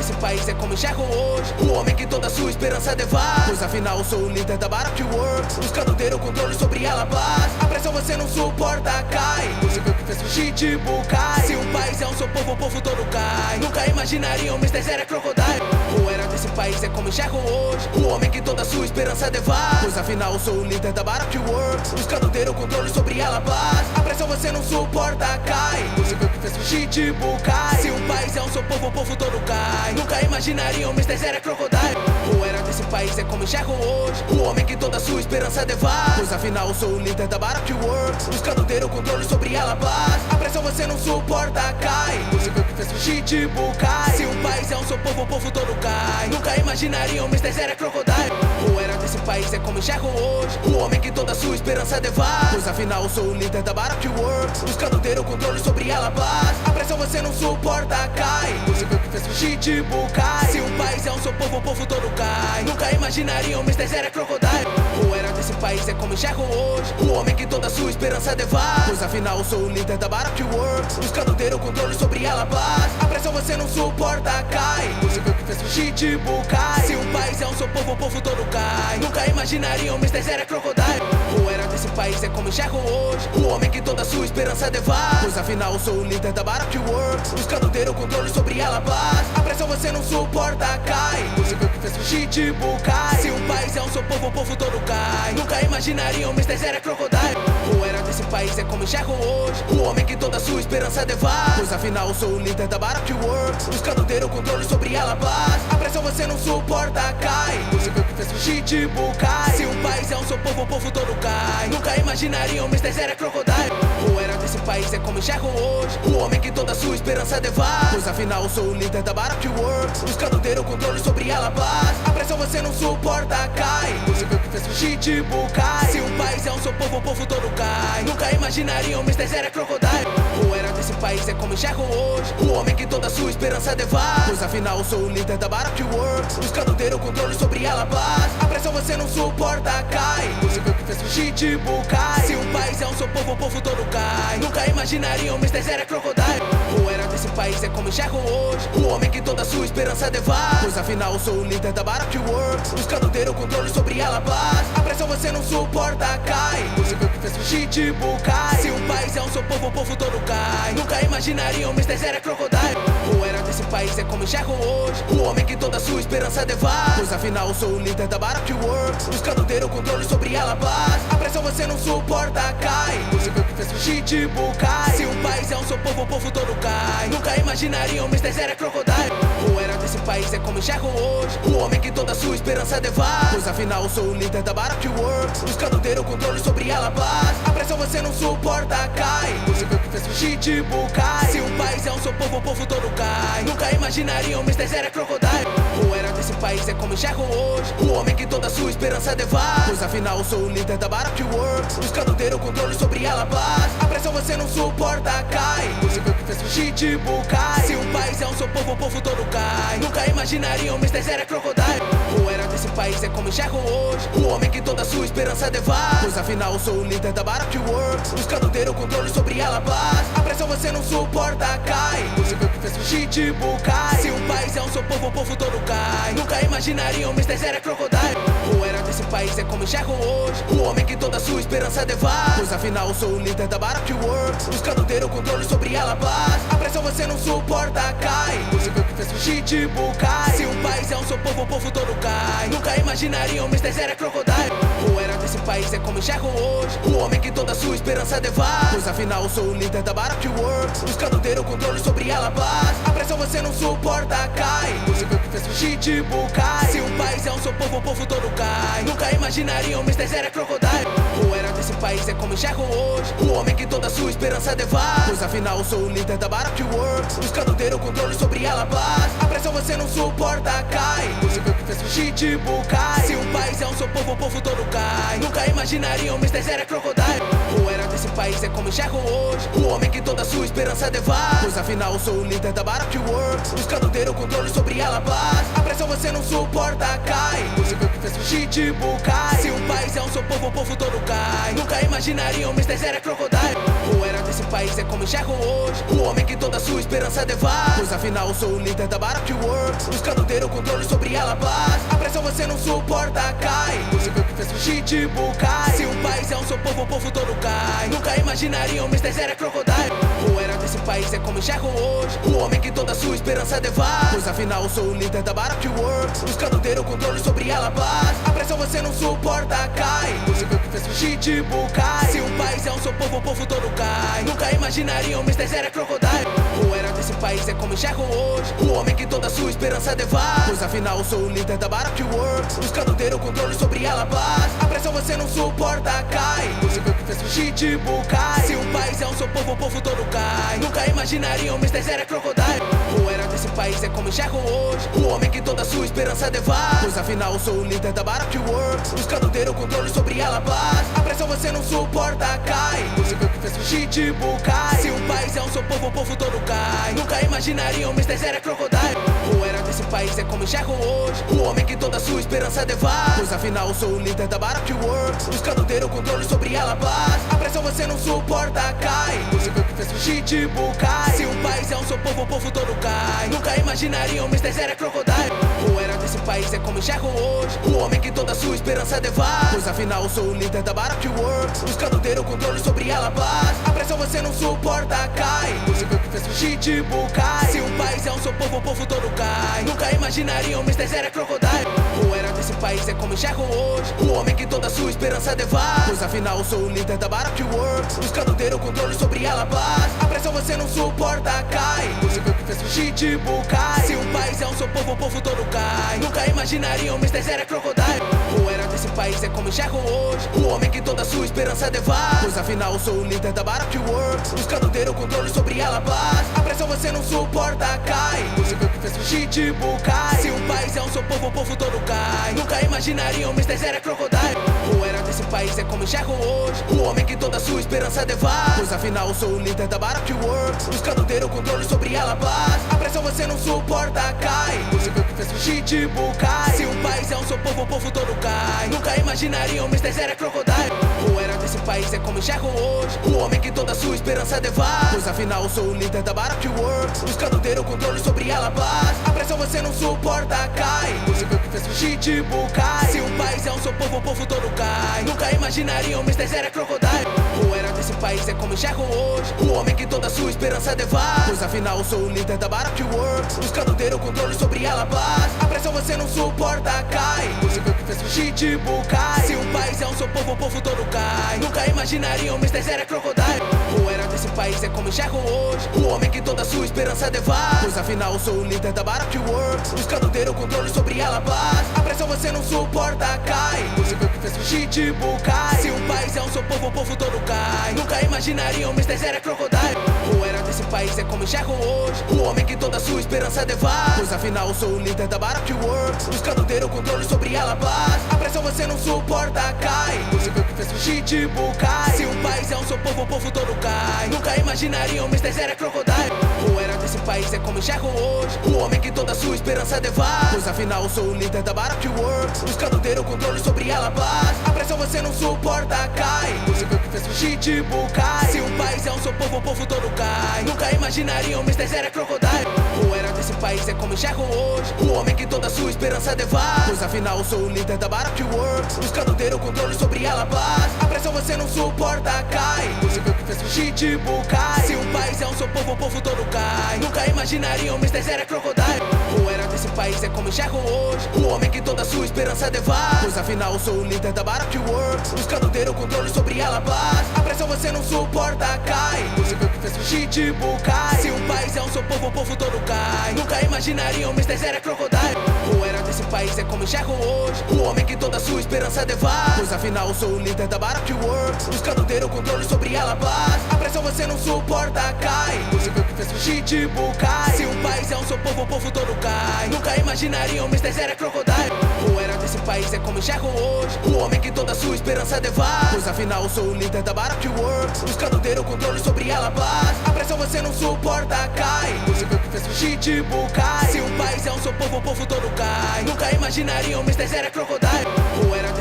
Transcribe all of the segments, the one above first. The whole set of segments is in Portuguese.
desse país é como enxergo hoje. O homem que toda sua esperança devora. Pois afinal eu sou o líder da Baroque Works, buscando ter o controle sobre ela paz. A pressão você não suporta, cai. Você viu que fez fugir de Bucai. Se um país é um seu povo, o povo todo cai. Nunca imaginariam Mr. Zero Crocodile. O era desse país é como enxergo hoje. O homem que toda sua esperança devora. Pois afinal eu sou o líder da Baroque Works, buscando ter o controle sobre ela paz. A pressão você não suporta, cai. Você viu que fez fugir de Bucai. Se um país é um seu povo, o povo todo cai. Nunca imaginariam Mr. Zero Crocodile. O era desse país é como enxergo hoje. O homem que toda sua esperança devora. Pois afinal eu sou o líder da Baroque Works, buscando ter o controle sobre ela paz. A pressão você não suporta, cai. Você viu que fez fugir de Bucai. Se um país é um seu povo, o povo todo cai. Nunca imaginariam Mr. Zero Crocodile. O era desse país é como enxergo hoje. O homem que toda sua esperança devora. Pois afinal eu sou o líder da Baroque Works, buscando ter o controle sobre ela paz. A pressão você não suporta, cai. Você viu que fez fugir de Bucai. Se um país é um seu povo, o povo todo cai. Nunca imaginariam Mr. Zero Crocodile. O era desse país é como enxergo hoje. O homem que toda sua esperança devora. Pois afinal eu sou o líder da Baroque Works, buscando ter o controle sobre ela paz. A pressão você não suporta, cai. Você viu que fez fugir de Bucai. Se um país é um seu povo, o povo todo cai. Nunca imaginariam Mr. Zero Crocodile. O era desse país é como enxergo hoje. O homem que toda sua esperança devora. Pois afinal eu sou o líder da Baroque Works, buscando ter o controle sobre ela paz. A pressão você não suporta, cai. Você viu que fez fugir de Bucai. Se um país é um seu povo, o povo todo cai. Nunca imaginariam Mr. Zero Crocodile. O era desse país é como enxergo hoje. O homem que toda sua esperança devora. Pois afinal eu sou o líder da Baroque Works, buscando ter o controle sobre ela paz. A pressão você não suporta, cai. Você viu que fez fugir de Bucai. Se um país é um seu povo, o povo todo cai. Nunca imaginariam Mr. Zero Crocodile. O era desse país é como enxergo hoje. O homem que toda sua esperança devora. Pois afinal eu sou o líder da Baroque Works, buscando ter o controle sobre ela paz. A pressão você não suporta, cai. Você viu que fez fugir de Bucai. Se um país é um seu povo, o povo todo cai. Nunca imaginariam Mr. Zero Crocodile. O era desse país é como enxergo hoje. O homem que toda sua esperança devora. Pois afinal eu sou o líder da Baroque Works, buscando ter o controle sobre ela paz. A pressão você não suporta, cai. Você viu que fez fugir de Bucai. Se um país é um seu povo, o povo todo cai. Nunca imaginariam Mr. Zero Crocodile. O era desse país é como enxergo hoje. O homem que toda sua esperança devora. Pois afinal eu sou o líder da Baroque Works, buscando ter o controle sobre ela paz. A pressão você não suporta, cai. Você viu que fez fugir de Bucai. Se um país é um seu povo, o povo todo cai. Nunca imaginariam Mr. Zero Crocodile. O era desse país é como enxergo hoje. O homem que toda sua esperança devora. Pois afinal eu sou o líder da Baroque Works, buscando ter o controle sobre ela paz. A pressão você não suporta, cai. Você viu que fez fugir de Bucai. Se um país é um seu povo, o povo todo cai. Nunca imaginariam Mr. Zero Crocodile. O era desse país é como enxergo hoje. O homem que toda sua esperança devora. Pois afinal eu sou o líder da Baroque Works, buscando ter o controle sobre ela paz. A pressão você não suporta, cai. Você viu que fez fugir de Bucai. Se um país é um seu povo, o povo todo cai. Nunca imaginariam Mr. Zero Crocodile. O era desse país é como enxergo hoje. O homem que toda sua esperança devora. Pois afinal eu sou o líder da Baroque Works, buscando ter o controle sobre ela paz. A pressão você não suporta, cai. Você viu que fez fugir de Bucai. Se um país é um seu povo, o povo todo cai. Nunca imaginariam Mr. Zero Crocodile. O era desse país é como enxergo hoje. O homem que toda sua esperança devora. Pois afinal eu sou o líder da Baroque Works, buscando ter o controle sobre ela paz. A pressão você não suporta, cai. Você viu que fez fugir de Bucai. Se um país é um seu povo, o povo todo cai. Nunca imaginariam Mr. Zero Crocodile. O era desse país é como enxergo hoje. O homem que toda sua esperança devora. Pois afinal eu sou o líder da Baroque Works, buscando ter o controle sobre ela paz. A pressão você não suporta, cai. Você viu que fez fugir de Bucai. Se um país é um seu povo, o povo todo cai. Nunca imaginariam Mr. Zero Crocodile. O era desse país é como enxergo hoje. O homem que toda sua esperança devora. Pois afinal eu sou o líder da Baroque Works, buscando ter o controle sobre ela paz. A pressão você não suporta, cai. Você viu que fez fugir de Bucai. Se um país é um seu povo, o povo todo cai. Nunca imaginariam Mr. Zero Crocodile. O era desse país é como enxergo hoje. O homem que toda sua esperança devora. Pois afinal eu sou o líder da Baroque Works, buscando ter o controle sobre ela paz. A pressão você não suporta, cai. Você viu que fez fugir de Bucai. Se um país é um seu povo, o povo todo cai. Nunca imaginariam Mr. Zero Crocodile. O era desse país é como enxergo hoje. O homem que toda sua esperança devora. Pois afinal eu sou o líder da Baroque Works, buscando ter o controle sobre ela paz. A pressão você não suporta, cai. Você viu que fez fez o Pitbull cai. Se um país é um seu povo, o povo todo cai. Nunca imaginariam Mr. Zero é Crocodile. O era desse país é como enxergo hoje. O homem que toda sua esperança devara. Pois afinal eu sou o líder da Baroque Works, buscando ter o controle sobre ela paz. A pressão você não suporta, cai. Você viu que fez o Pitbull cai. Se um país é um seu povo, o povo todo cai. Nunca imaginariam Mr. Zero é Crocodile. O era desse país é como enxergo hoje. O homem que toda sua esperança devara. Pois afinal eu sou o líder da Baroque Works, buscando ter o controle sobre ela paz. A pressão você não suporta, cai. Você viu que fez o Pitbull cai. Se um país é um seu povo, o povo todo cai. Nunca imaginariam Mr. Zero é Crocodile. O era desse país é como enxergo hoje. O homem que toda sua esperança devara. Pois afinal eu sou o líder da Baroque Works, buscando ter o controle sobre ela paz. A pressão você não suporta, cai. Você viu que fez o Pitbull cai. Se um país é um seu povo, o povo todo cai. Nunca imaginariam Mr. Zero é Crocodile. O era desse país é como enxergo hoje. O homem que toda sua esperança devara. Pois afinal eu sou o líder da Baroque Works, buscando ter o controle sobre ela paz. A pressão você não suporta, cai. Você viu que fez o Pitbull cai. Se um país é um seu povo, o povo todo cai. Nunca imaginariam Mr. Zero é Crocodile. O era desse país é como enxergo hoje. O homem que toda sua esperança devara. Pois afinal eu sou o líder da Baroque Works, buscando ter o controle sobre ela paz. A pressão você não suporta, cai. Você viu que fez o Pitbull cai. Se um país é um seu povo, o povo todo cai. Nunca imaginariam Mr. Zero é Crocodile. O era desse país é como enxergo hoje. O homem que toda sua esperança devara. Pois afinal eu sou o líder da Baroque Works, buscando ter o controle sobre ela paz. A pressão você não suporta, cai. Você viu que fez o Pitbull cai. Se um país é um seu povo, o povo todo cai. Nunca imaginariam Mr. Zero é Crocodile. O era desse país é como enxergo hoje. O homem que toda sua esperança devara. Pois afinal eu sou o líder da Baroque Works, buscando ter o controle sobre ela paz. A pressão você não suporta, cai. Você viu que fez o Pitbull cai. Se um país é um seu povo, o povo todo cai. Nunca imaginariam Mr. Zero é Crocodile. O era desse país é como enxergo hoje. O homem que toda sua esperança devara. Pois afinal eu sou o líder da Baroque Works, buscando ter o controle sobre ela paz. A pressão você não suporta, cai. Você viu que fez o Pitbull cai. Se um país é um seu povo, o povo todo cai. Nunca imaginariam Mr. Zero é Crocodile. O era desse país é como enxergo hoje. O homem que toda sua esperança devara. Pois afinal eu sou o líder da Baroque Works, buscando ter o controle sobre ela paz. A pressão você não suporta, cai. Você viu que fez o Pitbull cai. Se um país é um seu povo, o povo todo cai. Nunca imaginariam Mr. Zero é Crocodile. O era desse país é como enxergo hoje. O homem que toda sua esperança devara. Pois afinal eu sou o líder da Baroque Works, buscando ter o controle sobre ela paz. A pressão você não suporta, cai. Você viu que fez o Pitbull cai. Se um país é um seu povo, o povo todo cai. Nunca imaginariam Mr. Zero é Crocodile. O era desse país é como enxergo hoje. O homem que toda sua esperança devara. Pois afinal eu sou o líder da Baroque Works, buscando ter o controle sobre ela paz. A pressão você não suporta, cai. Você viu que fez o Pitbull cai. Se um país é um seu povo, o povo todo cai. Nunca imaginariam Mr. Zero é Crocodile. O era desse país é como enxergo hoje. O homem que toda sua esperança devara. Pois afinal eu sou o líder da Baroque Works, buscando ter o controle sobre ela paz. A pressão você não suporta, cai. Você viu que fez o Pitbull cai. Se um país é um seu povo, o povo todo cai. Nunca imaginariam Mr. Zero é Crocodile. O era desse país é como enxergo hoje. O homem que toda sua esperança devara. Pois afinal eu sou o líder da Baroque Works, buscando ter o controle sobre ela paz. A pressão você não suporta, cai. Você viu que fez o Pitbull cai. Se um país é um seu povo, o povo todo cai. Nunca imaginariam Mr. Zero é Crocodile. O era desse país é como enxergo hoje. O homem que toda sua esperança devara. Pois afinal eu sou o líder da Baroque Works, buscando ter o controle sobre ela paz. A pressão você não suporta, cai. Você viu que fez o Pitbull cai. Se um país é um seu povo, o povo todo cai. Nunca imaginariam Mr. Zero é Crocodile. O era desse país é como enxergo hoje. O homem que toda sua esperança devara. Pois afinal eu sou o líder da Baroque Works, buscando ter o controle sobre ela paz. A pressão você não suporta, cai. Você viu que fez o Pitbull cai. Se um país é um seu povo, o povo todo cai. Nunca imaginariam Mr. Zero é Crocodile. O era desse país é como enxergo hoje. O homem que toda sua esperança devara. Pois afinal eu sou o líder da Baroque Works, buscando ter o controle sobre ela paz. A pressão você não suporta, cai. Você viu que fez o Pitbull cai. Se um país é um seu povo, o povo todo cai. Nunca imaginariam Mr. Zero é Crocodile. O era desse país é como enxergo hoje. O homem que toda sua esperança devara. Pois afinal eu sou o líder da Baroque Works, buscando ter o controle sobre ela paz. A pressão você não suporta, cai. Você viu que fez o Pitbull cai. Se um país é um seu povo, o povo todo cai. Nunca imaginariam Mr. Zero é Crocodile. O era desse país é como enxergo hoje. O homem que toda sua esperança devara. Pois afinal eu sou o líder da Baroque Works, buscando ter o controle sobre ela paz. A pressão você não suporta, cai. Você viu que fez o Pitbull cai. Se um país é um seu povo, o povo todo cai. Nunca imaginariam Mr. Zero é Crocodile.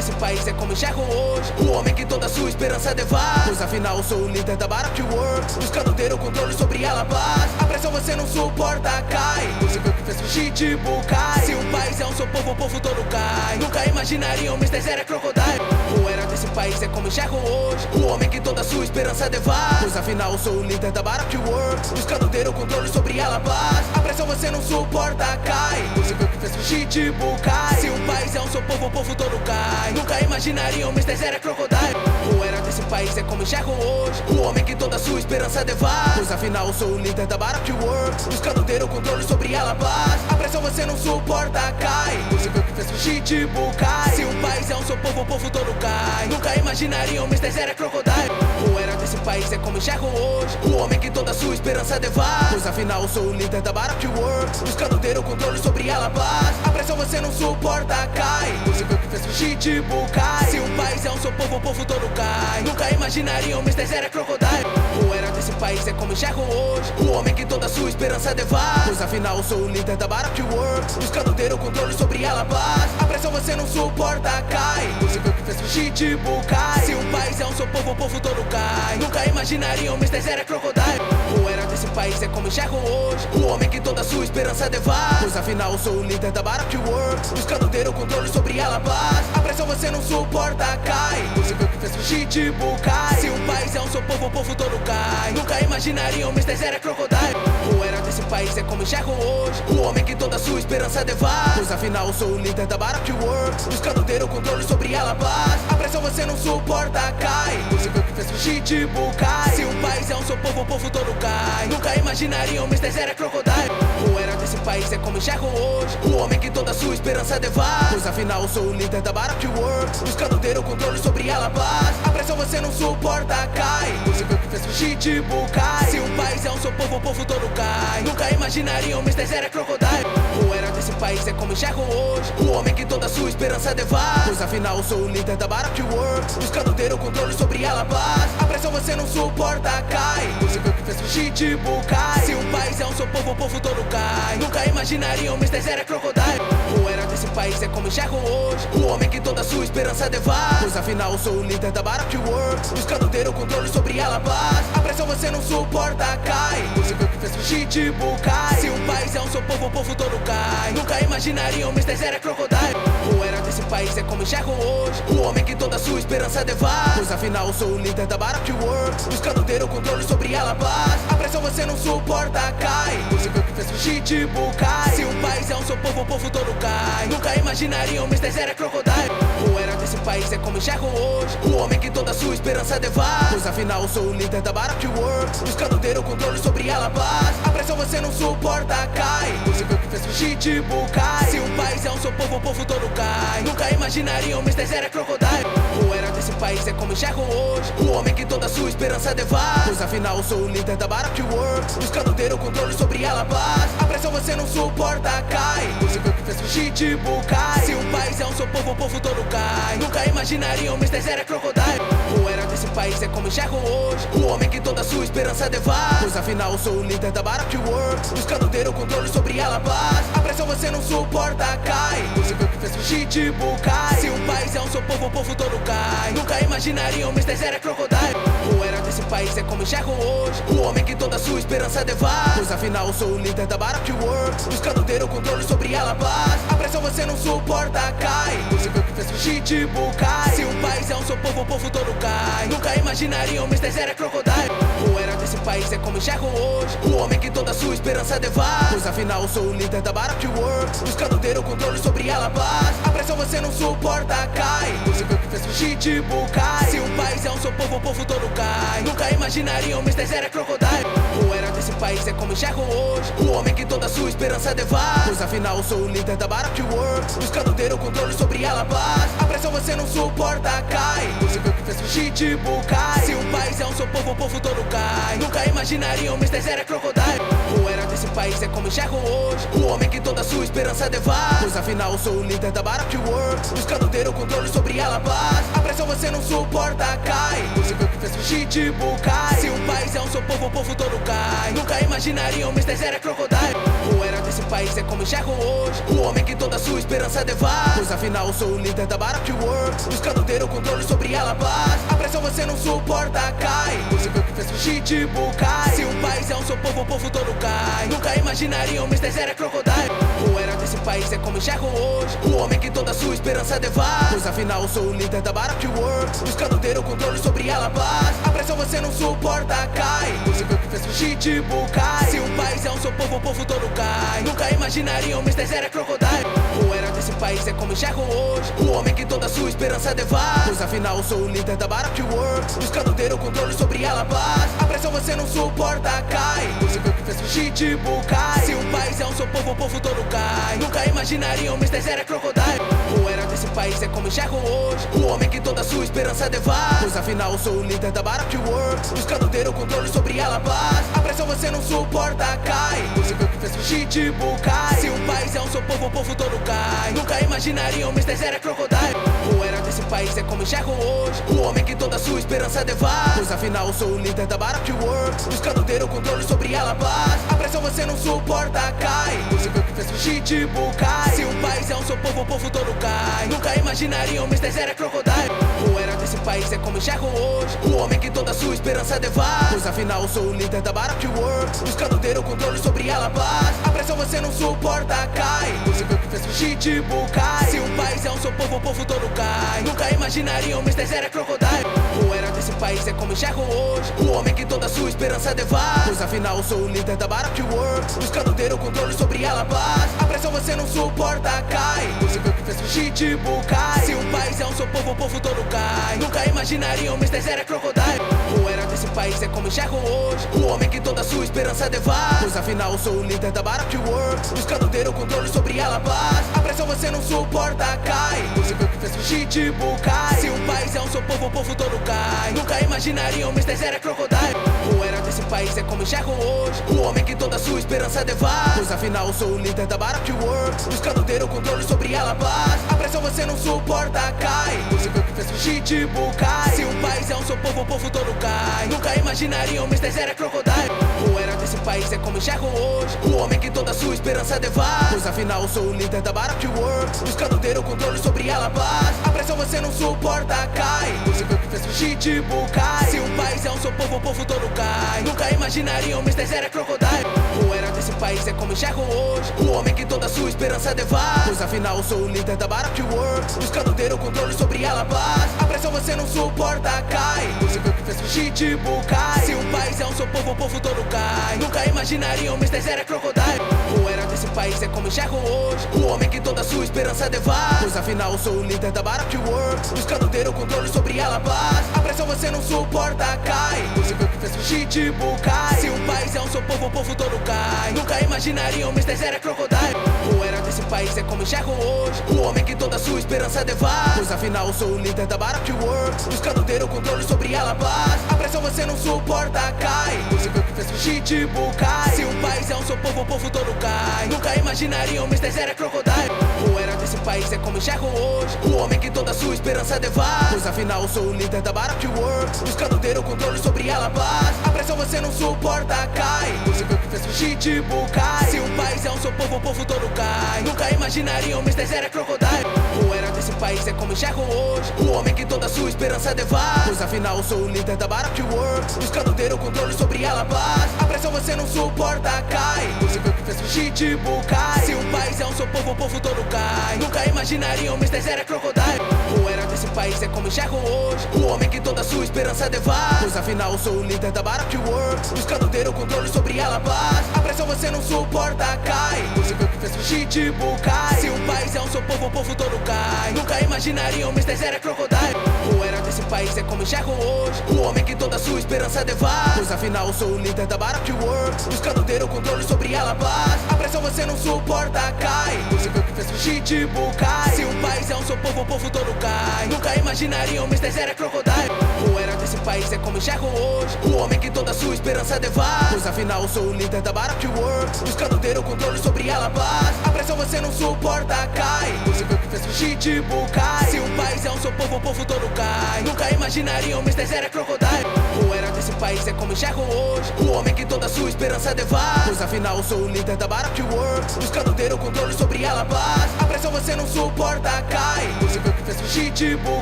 desse país é como enxergo hoje. O homem que toda sua esperança devora. Pois afinal sou o líder da Baroque-Works, buscando ter o controle sobre ela paz. A pressão você não suporta, cai. Você viu que fez o Chichibukai. Se um país é um seu povo, o povo todo cai. Nunca imaginariam Mr. Zero Crocodile. O era desse país é como enxergo hoje. O homem que toda sua esperança devora. Pois afinal sou o líder da Baroque-Works, buscando ter o controle sobre ela paz. A pressão você não suporta, cai. Você viu que fez o Chichibukai. Se um país é um seu povo, o povo todo cai. Nunca imaginariam Mr. Zero Crocodile. O era desse país é como enxergo hoje. O homem que toda sua esperança devora. Pois afinal sou o líder da Baroque-Works, buscando ter o controle sobre ela paz. A pressão você não suporta, cai. Você viu que fez o Chichibukai. Se um país é um seu povo, o povo todo cai. Nunca imaginariam Mr. Zero Crocodile. O era desse país é como enxergo hoje. O homem que toda sua esperança devora. Pois afinal sou o líder da Baroque-Works, buscando ter o controle sobre ela paz. A pressão você não suporta, cai. Você viu que fez o Chichibukai. Se um país é um seu povo, o povo todo cai. Nunca imaginariam Mr. Zero Crocodile. O era desse país é como enxergo hoje. O homem que toda sua esperança devora. Pois afinal sou o líder da Baroque-Works, buscando ter o controle sobre ela paz. A pressão você não suporta, cai. Você viu que fez o Chichibukai. Se um país é um seu povo, o povo todo cai. Nunca imaginariam Mr. Zero Crocodile. O era desse país é como enxergo hoje. O homem que toda sua esperança devora. Pois afinal sou o líder da Baroque-Works, buscando ter o controle sobre ela paz. A pressão você não suporta, cai. Você viu que fez o Chichibukai. Se um país é um seu povo, o povo todo cai. Nunca imaginariam Mr. Zero Crocodile. O era desse país é como enxergo hoje. O homem que toda sua esperança devora. Pois afinal sou o líder da Baroque-Works, buscando ter o controle sobre ela paz. A pressão você não suporta, cai. Você viu que fez o Chichibukai. Se um país é um seu povo, o povo todo cai. Nunca imaginariam Mr. Zero Crocodile. O era desse país é como enxergo hoje. O homem que toda sua esperança devora. Pois afinal sou o líder da Baroque-Works, buscando ter o controle sobre ela paz. A pressão você não suporta, cai. Você viu que fez o Chichibukai. Se um país é um seu povo, o povo todo cai. Nunca imaginariam Mr. Zero Crocodile. O era desse país é como enxergo hoje. O homem que toda sua esperança devora. Pois afinal sou o líder da Baroque-Works, buscando ter o controle sobre ela paz. A pressão você não suporta, cai. Você viu que fez o Chichibukai. Se um país é um seu povo, o povo todo cai. Nunca imaginariam Mr. Zero Crocodile. O era desse país é como enxergo hoje. O homem que toda sua esperança devora. Pois afinal sou o líder da Baroque-Works, buscando ter o controle sobre ela paz. A pressão você não suporta, cai. Você viu que fez o Chichibukai. Se um país é um seu povo, o povo todo cai. Nunca imaginariam Mr. Zero Crocodile. O era desse país é como enxergo hoje. O homem que toda sua esperança devora. Pois afinal sou o líder da Baroque-Works, buscando ter o controle sobre ela paz. A pressão você não suporta, cai. Você viu que fez o Chichibukai. Se um país é um seu povo, o povo todo cai. Nunca imaginariam Mr. Zero Crocodile. O era desse país é como enxergo hoje. O homem que toda sua esperança devora. Pois afinal sou o líder da Baroque-Works, buscando ter o controle sobre ela paz. A pressão você não suporta, cai. Você viu que fez o Chichibukai. Se um país é um seu povo, o povo todo cai. Nunca imaginariam Mr. Zero Crocodile. O era desse país é como enxergo hoje. O homem que toda sua esperança devora. Pois afinal sou o líder da Baroque-Works, buscando ter o controle sobre ela paz. A pressão você não suporta, cai. Você viu que fez o Chichibukai. Se um país é um seu povo, o povo todo cai. Nunca imaginariam Mr. Zero Crocodile. O era desse país é como enxergo hoje. O homem que toda sua esperança devora. Pois afinal sou o líder da Baroque-Works, buscando ter o controle sobre ela paz. A pressão você não suporta, cai. Você viu que fez o Chichibukai. Se um país é um seu povo, o povo todo cai. Nunca imaginariam Mr. Zero Crocodile. O era desse país é como enxergo hoje. O homem que toda sua esperança devora. Pois afinal sou o líder da Baroque-Works, buscando ter o controle sobre ela paz. A pressão você não suporta, cai. Você viu que fez o Chichibukai. Se um país é um seu povo, o povo todo cai. Nunca imaginariam Mr. Zero Crocodile. O era desse país é como enxergo hoje. O homem que toda sua esperança devora. Pois afinal sou o líder da Baroque-Works, buscando ter o controle sobre ela paz. A pressão você não suporta, cai. Você viu que fez o Chichibukai. Se um país é um seu povo, o povo todo cai. Nunca imaginariam Mr. Zero Crocodile. O era desse país é como enxergo hoje. O homem que toda sua esperança devora. Pois afinal sou o líder da Baroque-Works, buscando ter o controle sobre ela paz. A pressão você não suporta, cai. Você viu que fez o Chichibukai. Se um país é um seu povo, o povo todo cai. Nunca imaginariam Mr. Zero Crocodile. O era desse país é como enxergo hoje. O homem que toda sua esperança devora. Pois afinal sou o líder da Baroque-Works, buscando ter o controle sobre ela paz. A pressão você não suporta, cai. Você viu que fez o Chichibukai. Se um país é um seu povo, o povo todo cai. Nunca imaginariam Mr. Zero Crocodile. O era desse país é como enxergo hoje, o homem que toda sua esperança devassa. Pois afinal sou o líder da Baroque Works, buscando ter o controle sobre ela paz. A pressão você não suporta, cai. Você viu que fez o Chichibukai. Se um país é um seu povo, o povo todo cai. Nunca imaginariam Mr. Zero Crocodile. O era desse país é como enxergo hoje, o homem que toda sua esperança devassa. Pois afinal sou o líder da Baroque Works, buscando ter o controle sobre ela paz. A pressão você não suporta, cai. Você viu que fez o Chichibukai. Se um país é um seu povo, o povo todo cai. Nunca imaginariam Mr. Zero Crocodile. O era desse país é como enxergo hoje, o homem que toda sua esperança devassa. Pois afinal sou o líder da Baroque Works, buscando ter o controle sobre ela paz. A pressão você não suporta, cai. Você viu que fez o Chichibukai. Se um país é um seu povo, o povo todo cai. Nunca imaginariam Mr. Zero Crocodile. O era desse país é como enxergo hoje, o homem que toda sua esperança devassa. Pois afinal sou o líder da Baroque Works, buscando ter o controle sobre ela paz. A pressão você não suporta, cai. Você viu que fez o Chichibukai. Se um país é um seu povo, o povo todo cai. Nunca imaginariam Mr. Zero Crocodile. O era desse país é como enxergo hoje, o homem que toda sua esperança devassa. Pois afinal sou o líder da Baroque Works, buscando ter o controle sobre ela paz. A pressão você não suporta, cai. Você viu que fez o Chichibukai. Se um país é um seu povo, o povo todo cai. Nunca imaginariam Mr. Zero Crocodile. O era desse país é como enxergo hoje, o homem que toda sua esperança devassa. Pois afinal sou o líder da Baroque Works, buscando ter o controle sobre ela paz. A pressão você não suporta, cai. Você viu que fez o Chichibukai. Se um país é um seu povo, o povo todo cai. Nunca imaginariam Mr. Zero Crocodile. O era desse país é como enxergo hoje, o homem que toda sua esperança devassa. Pois afinal sou o líder da Baroque Works, buscando ter o controle sobre ela paz. A pressão você não suporta, cai. Você viu que fez o Chichibukai. Se um país é um seu povo, o povo todo cai. Nunca imaginariam Mr. Zero Crocodile. O era desse país é como enxergo hoje, o homem que toda sua esperança devassa. Pois afinal sou o líder da Baroque Works, buscando ter o controle sobre ela paz. A pressão você não suporta, cai. Você viu que fez o Chichibukai. Se um país é um seu povo, o povo todo cai. Nunca imaginariam Mr. Zero Crocodile. O era desse país é como enxergo hoje, o homem que toda sua esperança devassa. Pois afinal sou o líder da Baroque Works, buscando ter o controle sobre ela paz. A pressão você não suporta, cai. Você viu que fez o Chichibukai. Se um país é um seu povo, o povo todo cai. Nunca imaginariam Mr. Zero Crocodile. O era desse país é como enxergo hoje, o homem que toda sua esperança devassa. Pois afinal sou o líder da Baroque Works, buscando ter o controle sobre ela paz. A pressão você não suporta, cai. Você viu que fez o Chichibukai. Se um país é um seu povo, o povo todo cai. Nunca imaginariam Mr. Zero Crocodile. O era desse país é como enxergo hoje, o homem que toda sua esperança devassa. Pois afinal sou o líder da Baroque Works, buscando ter o controle sobre ela paz. A pressão você não suporta, cai. Você viu que fez o Chichibukai. Se um país é um seu povo, o povo todo cai. Nunca imaginariam Mr. Zero Crocodile. O era desse país é como enxergo hoje, o homem que toda sua esperança devassa. Pois afinal sou o líder da Baroque Works, buscando ter o controle sobre ela paz. A pressão você não suporta, cai. Você viu que fez o Chichibukai. Se um país é um seu povo, o povo todo cai. Nunca imaginariam Mr. Zero Crocodile. O era desse país é como enxergo hoje, o homem que toda sua esperança devassa. Pois afinal sou o líder da Baroque Works, buscando ter o controle sobre ela paz. A pressão você não suporta, cai. Você viu que fez o Chichibukai. Se um país é um seu povo, o povo todo cai. Nunca imaginariam Mr. Zero Crocodile. O era desse país é como enxergo hoje, o homem que toda sua esperança devassa. Pois afinal sou o líder da Baroque Works, buscando ter o controle sobre ela paz. A pressão você não suporta, cai. Você viu que fez o Chichibukai. Se um país é um seu povo, o povo todo cai. Nunca imaginariam Mr. Zero Crocodile. O era desse país é como enxergo hoje, o homem que toda sua esperança devassa. Pois afinal sou o líder da Baroque Works, buscando ter o controle sobre ela paz. A pressão você não suporta, cai. Você viu que fez o Chichibukai. Se um país é um seu povo, o povo todo cai. Nunca imaginariam Mr. Zero Crocodile. O era desse país é como enxergo hoje, o homem que toda sua esperança devassa. Pois afinal sou o líder da Baroque Works, buscando ter o controle sobre ela paz. A pressão você não suporta, cai. Você viu que fez o Chichibukai. Se um país é um seu povo, o povo todo cai. Nunca imaginariam Mr. Zero Crocodile. O era desse país é como enxergo hoje, o homem que toda sua esperança devassa. Pois afinal sou o líder da Baroque Works, buscando ter o controle sobre ela paz. A pressão você não suporta, cai. Você viu que fez o Chichibukai. Se um país é um seu povo, o povo todo cai. Nunca imaginariam Mr. Zero Crocodile. O era desse país é como enxergo hoje, o homem que toda sua esperança devassa. Pois afinal sou o líder da Baroque Works, buscando ter o controle sobre ela paz. A pressão você não suporta, cai. Você viu que fez o o Pitbull cai. Se o país é um seu povo, o povo todo cai. Nunca imaginariam Mr. Zero é Crocodile. O herói desse país é como enxergo hoje, o homem que toda sua esperança devara. Pois afinal eu sou o líder da Baroque Works, buscando ter o controle sobre Alabás. A pressão você não suporta, cai. Você viu que fez o Pitbull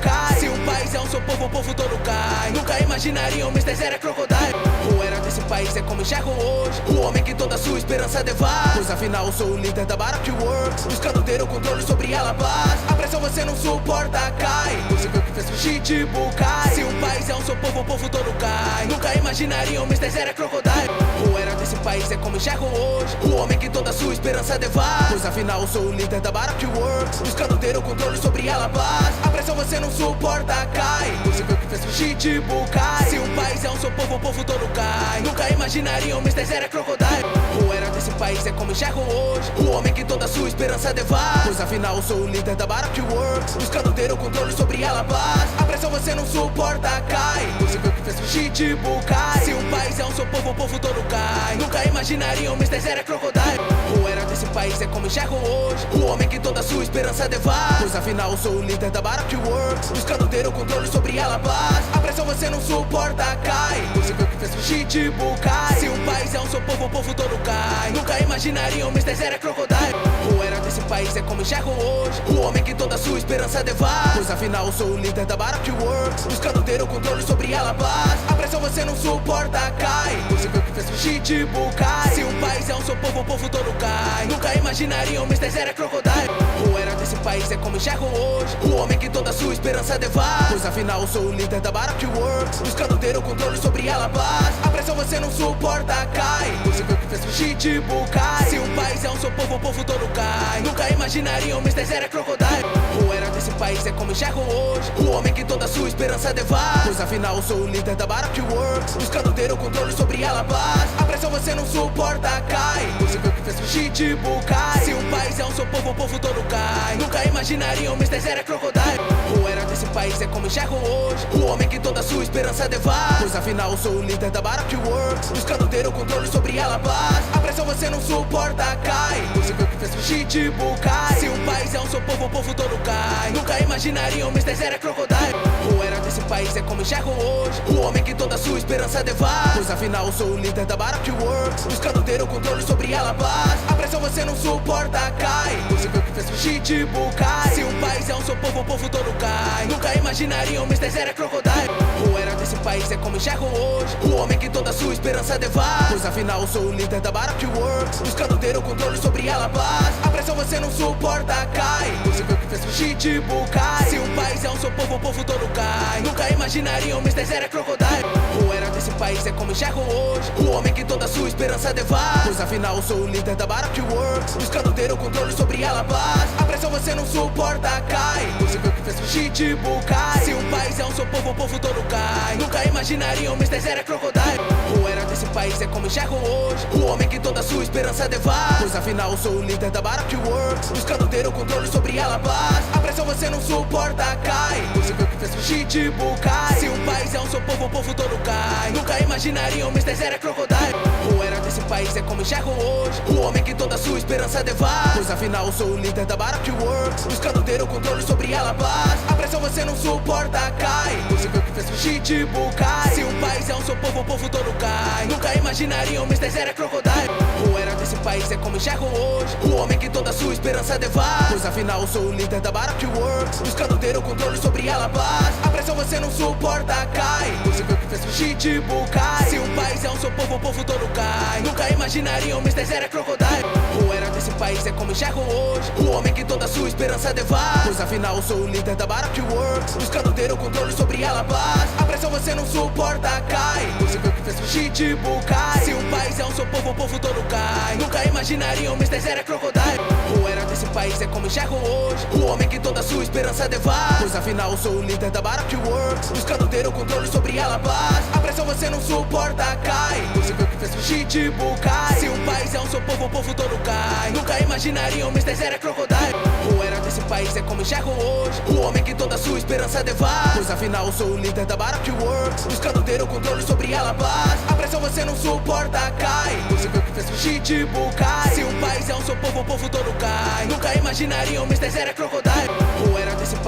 cai. Se o país é um seu povo, o povo todo cai. Nunca imaginariam Mr. Zero é Crocodile. O herói desse país é como enxergo hoje, o homem que toda sua esperança devara. Pois afinal eu sou o líder da Baroque Works, buscando ter o controle sobre Alabás. A pressão você não suporta, cai. Você viu que fez o Pitbull cai. Se o país é um seu povo, o povo todo cai. Nunca imaginariam Mr. Zero é Crocodile. O herói desse país é como enxergo hoje, o homem que toda sua esperança devara. Pois afinal eu sou o líder da Baroque Works, buscando ter o controle sobre Alabás. A pressão você não suporta, cai. Você viu que fez o Pitbull cai. Se o país é um seu povo, o povo todo cai. Nunca imaginariam Mr. Zero é Crocodile. O herói desse país é como enxergo hoje, o homem que toda sua esperança devara. Pois afinal eu sou o líder da Baroque Works, buscando ter o controle sobre Alabás. A pressão você não suporta, cai. Você viu que fez o Pitbull cai. Se o país é um seu povo, o povo todo cai. Nunca imaginariam Mr. Zero é Crocodile. O herói desse país é como enxergo hoje, o homem que toda sua esperança devara. Pois afinal eu sou o líder da Baroque Works, buscando ter o controle sobre Alabás. A pressão você não suporta, cai. Você viu que fez o Pitbull cai. Se o país é um seu povo, o povo todo cai. Nunca imaginariam Mr. Zero é Crocodile. O herói desse país é como enxergo hoje, o homem que toda sua esperança devara. Pois afinal eu sou o líder da Baroque Works, buscando ter o controle sobre Alabás. A pressão você não suporta, cai. Você viu que fez o Pitbull cai. Se o país é um seu povo, o povo todo cai. Nunca imaginariam Mr. Zero é Crocodile. O herói desse país é como enxergo hoje, o homem que toda sua esperança devara. Pois afinal eu sou o líder da Baroque Works, buscando ter o controle sobre Alabás. A pressão você não suporta, cai. Você viu que fez o Pitbull cai. Se o país é um seu povo, o povo todo cai. Nunca imaginariam Mr. Zero é Crocodile. O herói desse país é como enxergo hoje, o homem que toda sua esperança devara. Pois afinal eu sou o líder da Baroque Works, buscando ter o controle sobre Alabás. A pressão você não suporta, cai. Você viu que fez o Pitbull cai. Se o país é um seu povo, o povo todo cai. Nunca imaginariam Mr. Zero é Crocodile. O herói desse país é como enxergo hoje, o homem que toda sua esperança devara. Pois afinal eu sou o líder da Baroque Works, buscando ter o controle sobre Alabás. A pressão você não suporta, cai. Você viu que fez o Pitbull cai. Se o país é um seu povo, o povo todo cai. Nunca imaginariam Mr. Zero é Crocodile. O herói desse país é como enxergo hoje, o homem que toda sua esperança devara. Pois afinal eu sou o líder da Baroque Works, buscando ter o controle sobre Alabás. A pressão você não suporta, cai. Você viu que fez o Pitbull cai. Se o país é um seu povo, o povo todo cai. Nunca imaginariam Mr. Zero é Crocodile. O herói desse país é como enxergo hoje, o homem que toda sua esperança devara. Pois afinal eu sou o líder da Baroque Works, buscando ter o controle sobre Alabás. A pressão você não suporta, cai. Você viu que fez o Pitbull cai. Se o país é um seu povo, o povo todo cai. Nunca imaginariam Mr. Zero é Crocodile. O herói desse país é como enxergo hoje, o homem que toda sua esperança devara. Pois afinal eu sou o líder da Baroque Works, buscando ter o controle sobre Alabás. A pressão você não suporta, cai. Você viu que fez o Pitbull cai. Se o país é um seu povo, o povo todo cai. Nunca imaginariam Mr. Zero é Crocodile. O herói desse país é como enxergo hoje, o homem que toda sua esperança devara. Pois afinal eu sou o líder da Baroque Works, buscando ter o controle sobre Alabás. A pressão você não suporta, cai. Você viu que fez o Pitbull cai. Se o país é um seu povo, o povo todo cai. Nunca imaginariam Mr. Zero é Crocodile. O herói desse país é como enxergo hoje, o homem que toda sua esperança devara. Pois afinal eu sou o líder da Baroque Works, buscando ter o controle sobre Alabás. A pressão você não suporta, cai. Você viu que fez o Pitbull cai. Se o país é um seu povo, o povo todo cai. Nunca imaginariam Mr. Zero é Crocodile. O herói desse país é como enxergo hoje, o homem que toda sua esperança devara. Pois afinal eu sou o líder da Baroque Works, buscando ter o controle sobre Alabás. A pressão você não suporta, cai. Você viu que fez o Pitbull cai. Se o país é um seu povo, o povo todo cai. Nunca imaginariam Mr. Zero é Crocodile. O herói desse país é como enxergo hoje, o homem que toda sua esperança devara. Pois afinal eu sou o líder da Baroque Works, buscando ter o controle sobre Alabás. A pressão você não suporta, cai. Você viu que fez o Pitbull cai. Se o país é um seu povo, o povo todo cai. Nunca imaginariam Mr. Zero é Crocodile. O herói desse país é como enxergo hoje, o homem que toda sua esperança devara. Pois afinal eu sou o líder da Baroque Works, buscando ter o controle sobre Alabás. A pressão você não suporta, cai. Você viu que fez o Pitbull cai. Se o país é um seu povo, o povo todo cai. Nunca imaginariam Mr. Zero é Crocodile. O herói desse país é como enxergo hoje, o homem que toda sua esperança devara. Pois afinal eu sou o líder da Baroque Works, buscando ter o controle sobre Alabás. A pressão você não suporta, cai. Você viu que fez o Pitbull cai. Se o país é um seu povo, o povo todo cai. Nunca imaginariam Mr. Zero é Crocodile.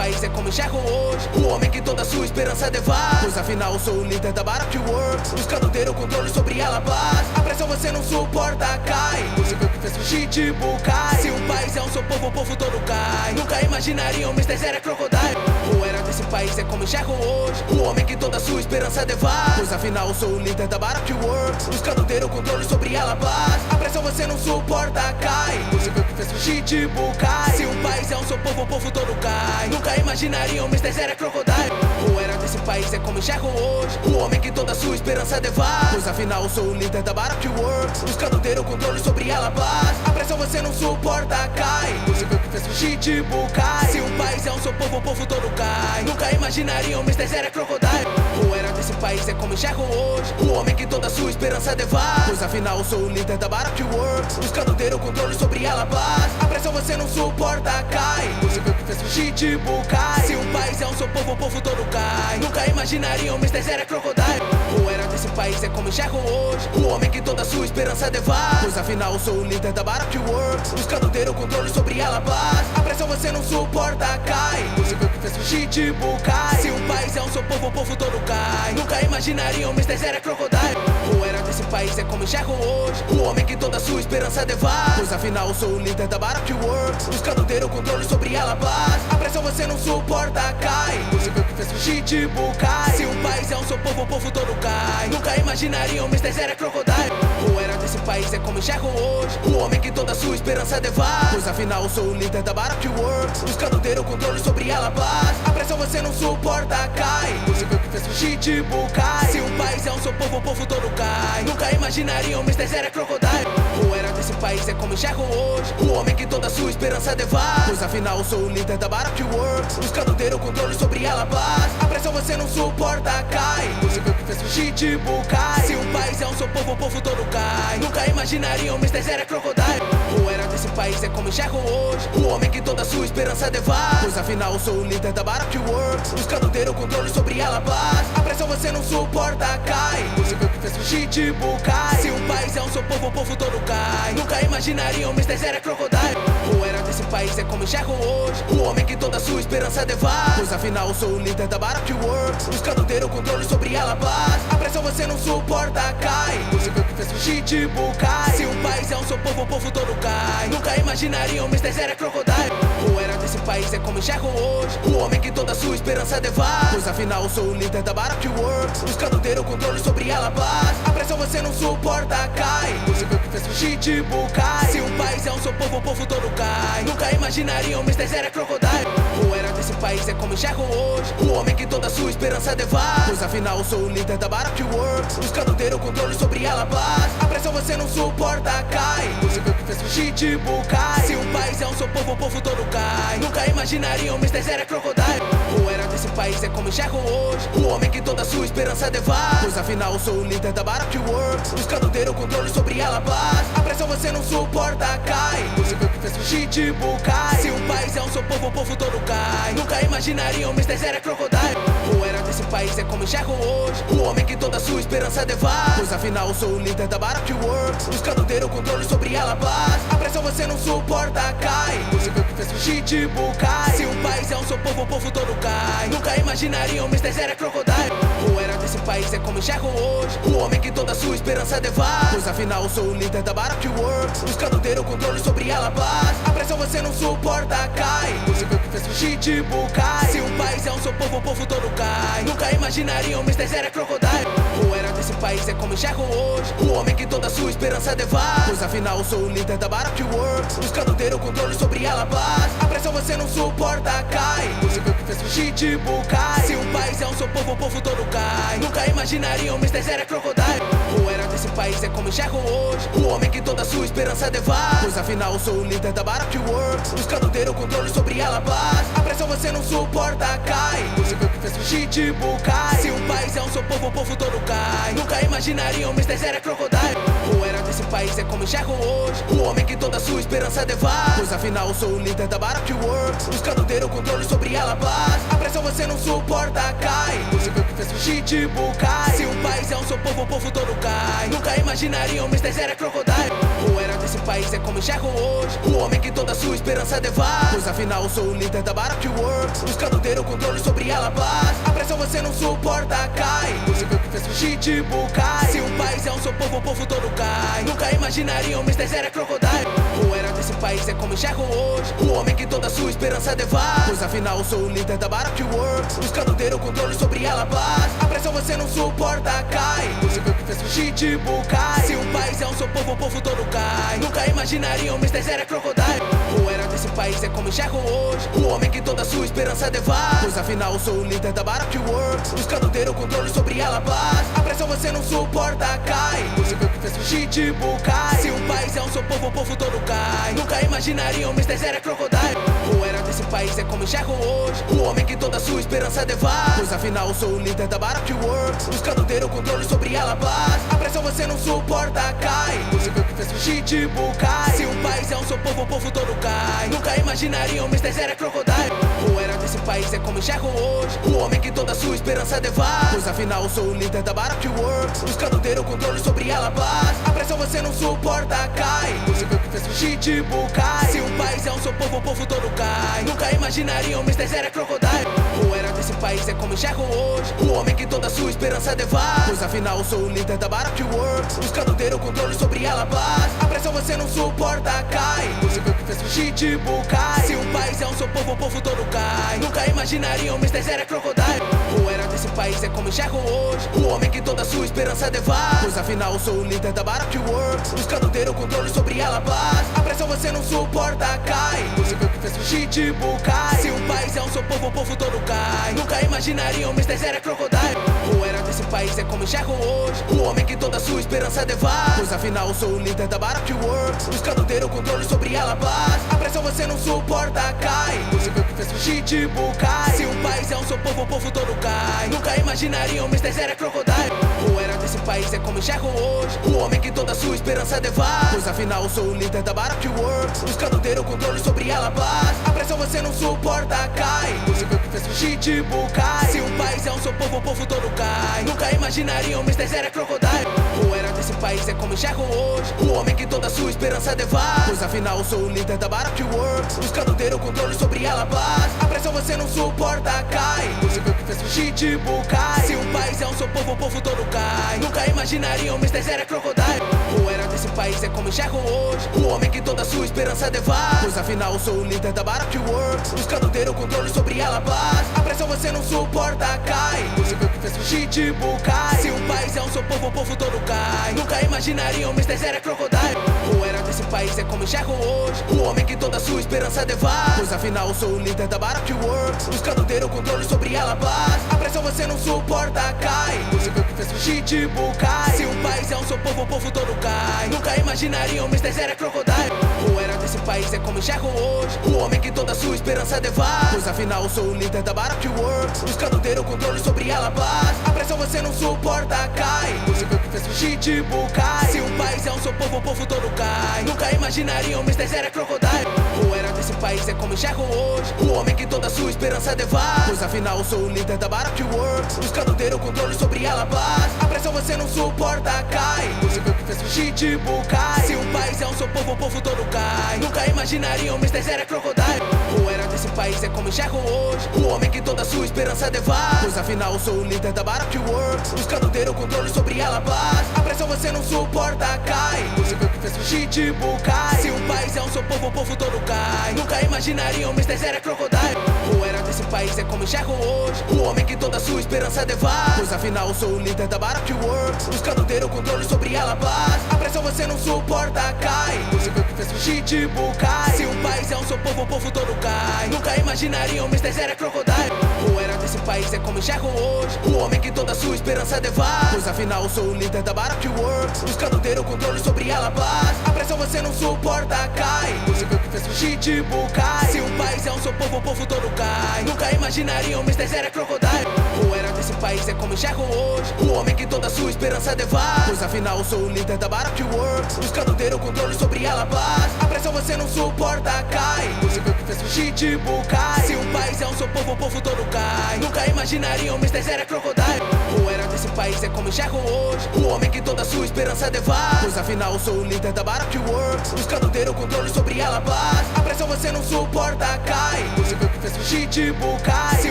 país é como enxergo hoje. O homem que toda sua esperança devassa. Pois afinal eu sou o líder da Baroque-Works, buscando ter o controle sobre Alabás. A pressão você não suporta, cai. Você viu que fez o shit bucai. Se um país é um seu povo, o povo todo cai. Nunca imaginariam Mr. Zero Crocodile. O era desse país é como enxergo hoje. O homem que toda sua esperança devassa. Pois afinal eu sou o líder da Baroque-Works, buscando ter o controle sobre Alabás. A pressão você não suporta, cai. Você viu que fez o shit bucai. Se um país é um seu povo, o povo todo cai. Nunca imaginariam Mr. Zero Crocodile. O era desse país é como enxergo hoje. O homem que toda sua esperança devassa. Pois afinal eu sou o líder da Baroque-Works, buscando ter o controle sobre Alabás. A pressão você não suporta, cai. Você viu que fez o shit bucai. Se um país é um seu povo, o povo todo cai. Nunca imaginariam Mr. Zero Crocodile. O era desse país é como enxergo hoje. O homem que toda sua esperança devassa. Pois afinal eu sou o líder da Baroque-Works, buscando ter o controle sobre Alabás. A pressão você não suporta, cai. Você viu que fez o shit bucai. Se um país é um seu povo, o povo todo cai. Nunca imaginariam Mr. Zero Crocodile. O era desse país é como enxergo hoje. O homem que toda sua esperança devassa. Pois afinal eu sou o líder da Baroque-Works, buscando ter o controle sobre Alabás. A pressão você não suporta, cai. Você viu que fez o shit bucai. Se um país é um seu povo, o povo todo cai. Nunca imaginariam Mr. Zero Crocodile. O era desse país é como enxergo hoje. O homem que toda sua esperança devassa. Pois afinal eu sou o líder da Baroque-Works, buscando ter o controle sobre Alabás. A pressão você não suporta, cai. Você viu que fez o shit bucai. Se um país é um seu povo, o povo todo cai. Nunca imaginariam Mr. Zero Crocodile. O era desse país é como enxergo hoje. O homem que toda sua esperança devassa. Pois afinal eu sou o líder da Baroque-Works, buscando ter o controle sobre Alabás. A pressão você não suporta, cai. Você viu que fez o shit bucai. Se um país é um seu povo, o povo todo cai. Nunca imaginariam Mr. Zero Crocodile. O era desse país é como enxergo hoje. O homem que toda sua esperança devassa. Pois afinal eu sou o líder da Baroque-Works, buscando ter o controle sobre Alabás. A pressão você não suporta, cai. Você viu que fez o shit bucai. Se um país é um seu povo, o povo todo cai. Nunca imaginariam Mr. Zero Crocodile. O era desse país é como enxergo hoje. O homem que toda sua esperança devassa. Pois afinal eu sou o líder da Baroque-Works, buscando ter o controle sobre Alabás. A pressão você não suporta, cai. Você viu que fez o shit bucai. Se um país é um seu povo, o povo todo cai. Nunca imaginariam Mr. Zero Crocodile. O era desse país é como enxergo hoje. O homem que toda sua esperança devassa. Pois afinal eu sou o líder da Baroque-Works, buscando ter o controle sobre Alabás. A pressão você não suporta, cai. Você viu que fez o shit bucai. Se um país é um seu povo, o povo todo cai. Nunca imaginariam Mr. Zero Crocodile. O era desse país é como enxergo hoje. O homem que toda sua esperança devassa. Pois afinal eu sou o líder da Baroque-Works, buscando ter o controle sobre Alabás. A pressão você não suporta, cai. Você viu que fez o shit bucai. Se um país é um seu povo, o povo todo cai. Nunca imaginariam Mr. Zero Crocodile. O era desse país é como enxergo hoje. O homem que toda sua esperança devassa. Pois afinal eu sou o líder da Baroque-Works, buscando ter o controle sobre Alabás. A pressão você não suporta, cai. Você viu que fez o shit bucai. Se um país é um seu povo, o povo todo cai. Nunca imaginariam Mr. Zero Crocodile. O era desse país é como enxergo hoje. O homem que toda sua esperança devassa. Pois afinal eu sou o líder da Baroque-Works, buscando ter o controle sobre Alabás. A pressão você não suporta, cai. Você viu que fez o shit bucai. Se um país é um seu povo, o povo todo cai. Nunca imaginariam Mr. Zero Crocodile. O era desse país é como enxergo hoje. O homem que toda sua esperança devassa. Pois afinal eu sou o líder da Baroque-Works, buscando ter o controle sobre Alabás. A pressão você não suporta, cai. Você viu que fez o shit bucai. Se um país é um seu povo, o povo todo cai. Nunca imaginariam Mr. Zero Crocodile. O era desse país é como enxergo hoje. O homem que toda sua esperança devassa. Pois afinal eu sou o líder da Baroque-Works, buscando ter o controle sobre Alabás. A pressão você não suporta, cai. Você viu que fez o shit bucai. Se um país é um seu povo, o povo todo cai. Nunca imaginariam Mr. Zero Crocodile. O era desse país é como enxergo hoje. O homem que toda sua esperança devassa. Pois afinal eu sou o líder da Baroque-Works, buscando ter o controle sobre Alabás. A pressão você não suporta, cai. Você viu que fez o shit bucai. Se um país é um seu povo, o povo todo cai. Nunca imaginariam Mr. Zero Crocodile. O era desse país é como enxergo hoje. O homem que toda sua esperança devassa. Pois afinal eu sou o líder da Baroque-Works, buscando ter o controle sobre Alabás. A pressão você não suporta, cai. Você viu que fez o shit bucai. Se um país é um seu povo, o povo todo cai. Nunca imaginariam Mr. Zero Crocodile. O era desse país é como enxergo hoje. O homem que toda sua esperança devassa. Pois afinal eu sou o líder da Baroque-Works, buscando ter o controle sobre Alabás. A pressão você não suporta, cai. Você viu que fez o shit bucai. Se um país é um seu povo, o povo todo cai. Nunca imaginariam Mr. Zero Crocodile. O era desse país é como enxergo hoje, o homem que toda sua esperança devara. Pois afinal eu sou o líder da Baroque Works, buscando ter o controle sobre ela paz. A pressão você não suporta, cai. Você viu que fez o Chichibukai. Se um país é um seu povo, o povo todo cai. Nunca imaginariam Mr. Zero Crocodile. O era desse país é como enxergo hoje, o homem que toda sua esperança devara. Pois afinal eu sou o líder da Baroque Works, buscando ter o controle sobre ela paz. A pressão você não suporta, cai. Você viu que fez o Chichibukai. Se um país é um seu povo, o povo todo cai. Nunca imaginariam Mr. Zero Crocodile. O era desse país é como enxergo hoje, o homem que toda sua esperança devara. Pois afinal eu sou o líder da Baroque Works, buscando ter o controle sobre ela paz. A pressão você não suporta, cai. Você viu que fez o Chichibukai. Se um país é um seu povo, o povo todo cai. Nunca imaginariam Mr. Zero Crocodile. O era desse país é como enxergo hoje, o homem que toda sua esperança devara. Pois afinal eu sou o líder da Baroque Works, buscando ter o controle sobre ela paz. A pressão você não suporta, cai. Você viu que fez o Chichibukai. Se um país é um seu povo, o povo todo cai. Nunca imaginariam Mr. Zero Crocodile. O era desse país é como enxergo hoje, o homem que toda sua esperança devara. Pois afinal eu sou o líder da Baroque Works, buscando ter o controle sobre ela paz. A pressão você não suporta, cai. Você viu que fez o Chichibukai. Se um país é um seu povo, o povo todo cai. Nunca imaginariam Mr. Zero Crocodile. O era desse país é como enxergo hoje, o homem que toda sua esperança devara. Pois afinal eu sou o líder da Baroque Works, buscando ter o controle sobre ela paz. A pressão você não suporta, cai. Você viu que fez o Chichibukai. Se um país é um seu povo, o povo todo cai. Nunca imaginariam Mr. Zero Crocodile. O era desse país é como enxergo hoje, o homem que toda sua esperança devara. Pois afinal eu sou o líder da Baroque Works, buscando ter o controle sobre ela paz. A pressão você não suporta, cai. Você viu que fez o Chichibukai. Se um país é um seu povo, o povo todo cai. Nunca imaginariam Mr. Zero Crocodile. O era desse país é como enxergo hoje, o homem que toda sua esperança devara. Pois afinal eu sou o líder da Baroque Works, buscando ter o controle sobre ela paz. A pressão você não suporta, cai. Você viu que fez o Chichibukai. Se um país é um seu povo, o povo todo cai. Nunca imaginariam Mr. Zero Crocodile. O era desse país é como enxergo hoje, o homem que toda sua esperança devara. Pois afinal eu sou o líder da Baroque Works, buscando ter o controle sobre ela paz. A pressão você não suporta, cai. Você viu que fez o Chichibukai. Se um país é um seu povo, o povo todo cai. Nunca imaginariam Mr. Zero Crocodile. O era desse país é como enxergo hoje, o homem que toda sua esperança devara. Pois afinal eu sou o líder da Baroque Works, buscando ter o controle sobre ela paz. A pressão você não suporta, cai. Você viu que fez o Chichibukai. Se um país é um seu povo, o povo todo cai. Nunca imaginariam Mr. Zero Crocodile. O era desse país é como enxergo hoje, o homem que toda sua esperança devara. Pois afinal eu sou o líder da Baroque Works, buscando ter o controle sobre ela paz. A pressão você não suporta, cai. Você viu que fez o Chichibukai. Se um país é um seu povo, o povo todo cai. Nunca imaginariam Mr. Zero Crocodile. O era desse país é como enxergo hoje, o homem que toda sua esperança devara. Pois afinal eu sou o líder da Baroque Works, buscando ter o controle sobre ela paz. A pressão você não suporta, cai. Você viu que fez o Chichibukai. Se um país é um seu povo, o povo todo cai. Nunca imaginariam Mr. Zero Crocodile. O era desse país é como enxergo hoje, o homem que toda sua esperança devara. Pois afinal eu sou o líder da Baroque Works, buscando ter o controle sobre ela paz. A pressão você não suporta, cai. Você viu que fez o Chichibukai. Se um país é um seu povo, o povo todo cai. Nunca imaginariam Mr. Zero Crocodile. O era desse país é como enxergo hoje, o homem que toda sua esperança devara. Pois afinal eu sou o líder da Baroque Works, buscando ter o controle sobre ela paz. A pressão você não suporta, cai. Você viu que fez o Chichibukai. Se um país é um seu povo, o povo todo cai. Nunca imaginariam Mr. Zero Crocodile. O era desse país é como enxergo hoje, o homem que toda sua esperança devara. Pois afinal eu sou o líder da Baroque Works, buscando ter o controle sobre ela paz. A pressão você não suporta, cai. Você viu que fez o Chichibukai. Se um país é um seu povo, o povo todo cai. Nunca imaginariam Mr. Zero Crocodile. O era desse país é como enxergo hoje, o homem que toda sua esperança devara. Pois afinal eu sou o líder da Baroque Works, buscando ter o controle sobre ela paz. A pressão você não suporta, cai. Você viu que fez o Chichibukai. Se um país é um seu povo, o povo todo cai. Nunca imaginariam Mr. Zero Crocodile. O era desse país é como enxergo hoje, o homem que toda sua esperança devara. Pois afinal eu sou o líder da Baroque Works, buscando ter o controle sobre ela paz. A pressão você não suporta, cai. Você viu que fez o Chichibukai. Se um país é um seu povo, o povo todo cai. Nunca imaginariam Mr. Zero Crocodile. O era desse país é como enxergo hoje, o homem que toda sua esperança devara. Pois afinal eu sou o líder da Baroque Works, buscando ter o controle sobre ela paz. A pressão você não suporta, cai. Você viu que fez o Chichibukai. Se um país país é um seu povo, o povo todo cai. Nunca imaginariam, Mr. Zero é crocodile. O era desse país é como enxergo hoje, o homem que toda sua esperança devara. Pois afinal sou o líder da Baroque Works, buscando ter o controle sobre ela paz. A pressão você não suporta, cai. Você viu que fez o Chichibukai. Se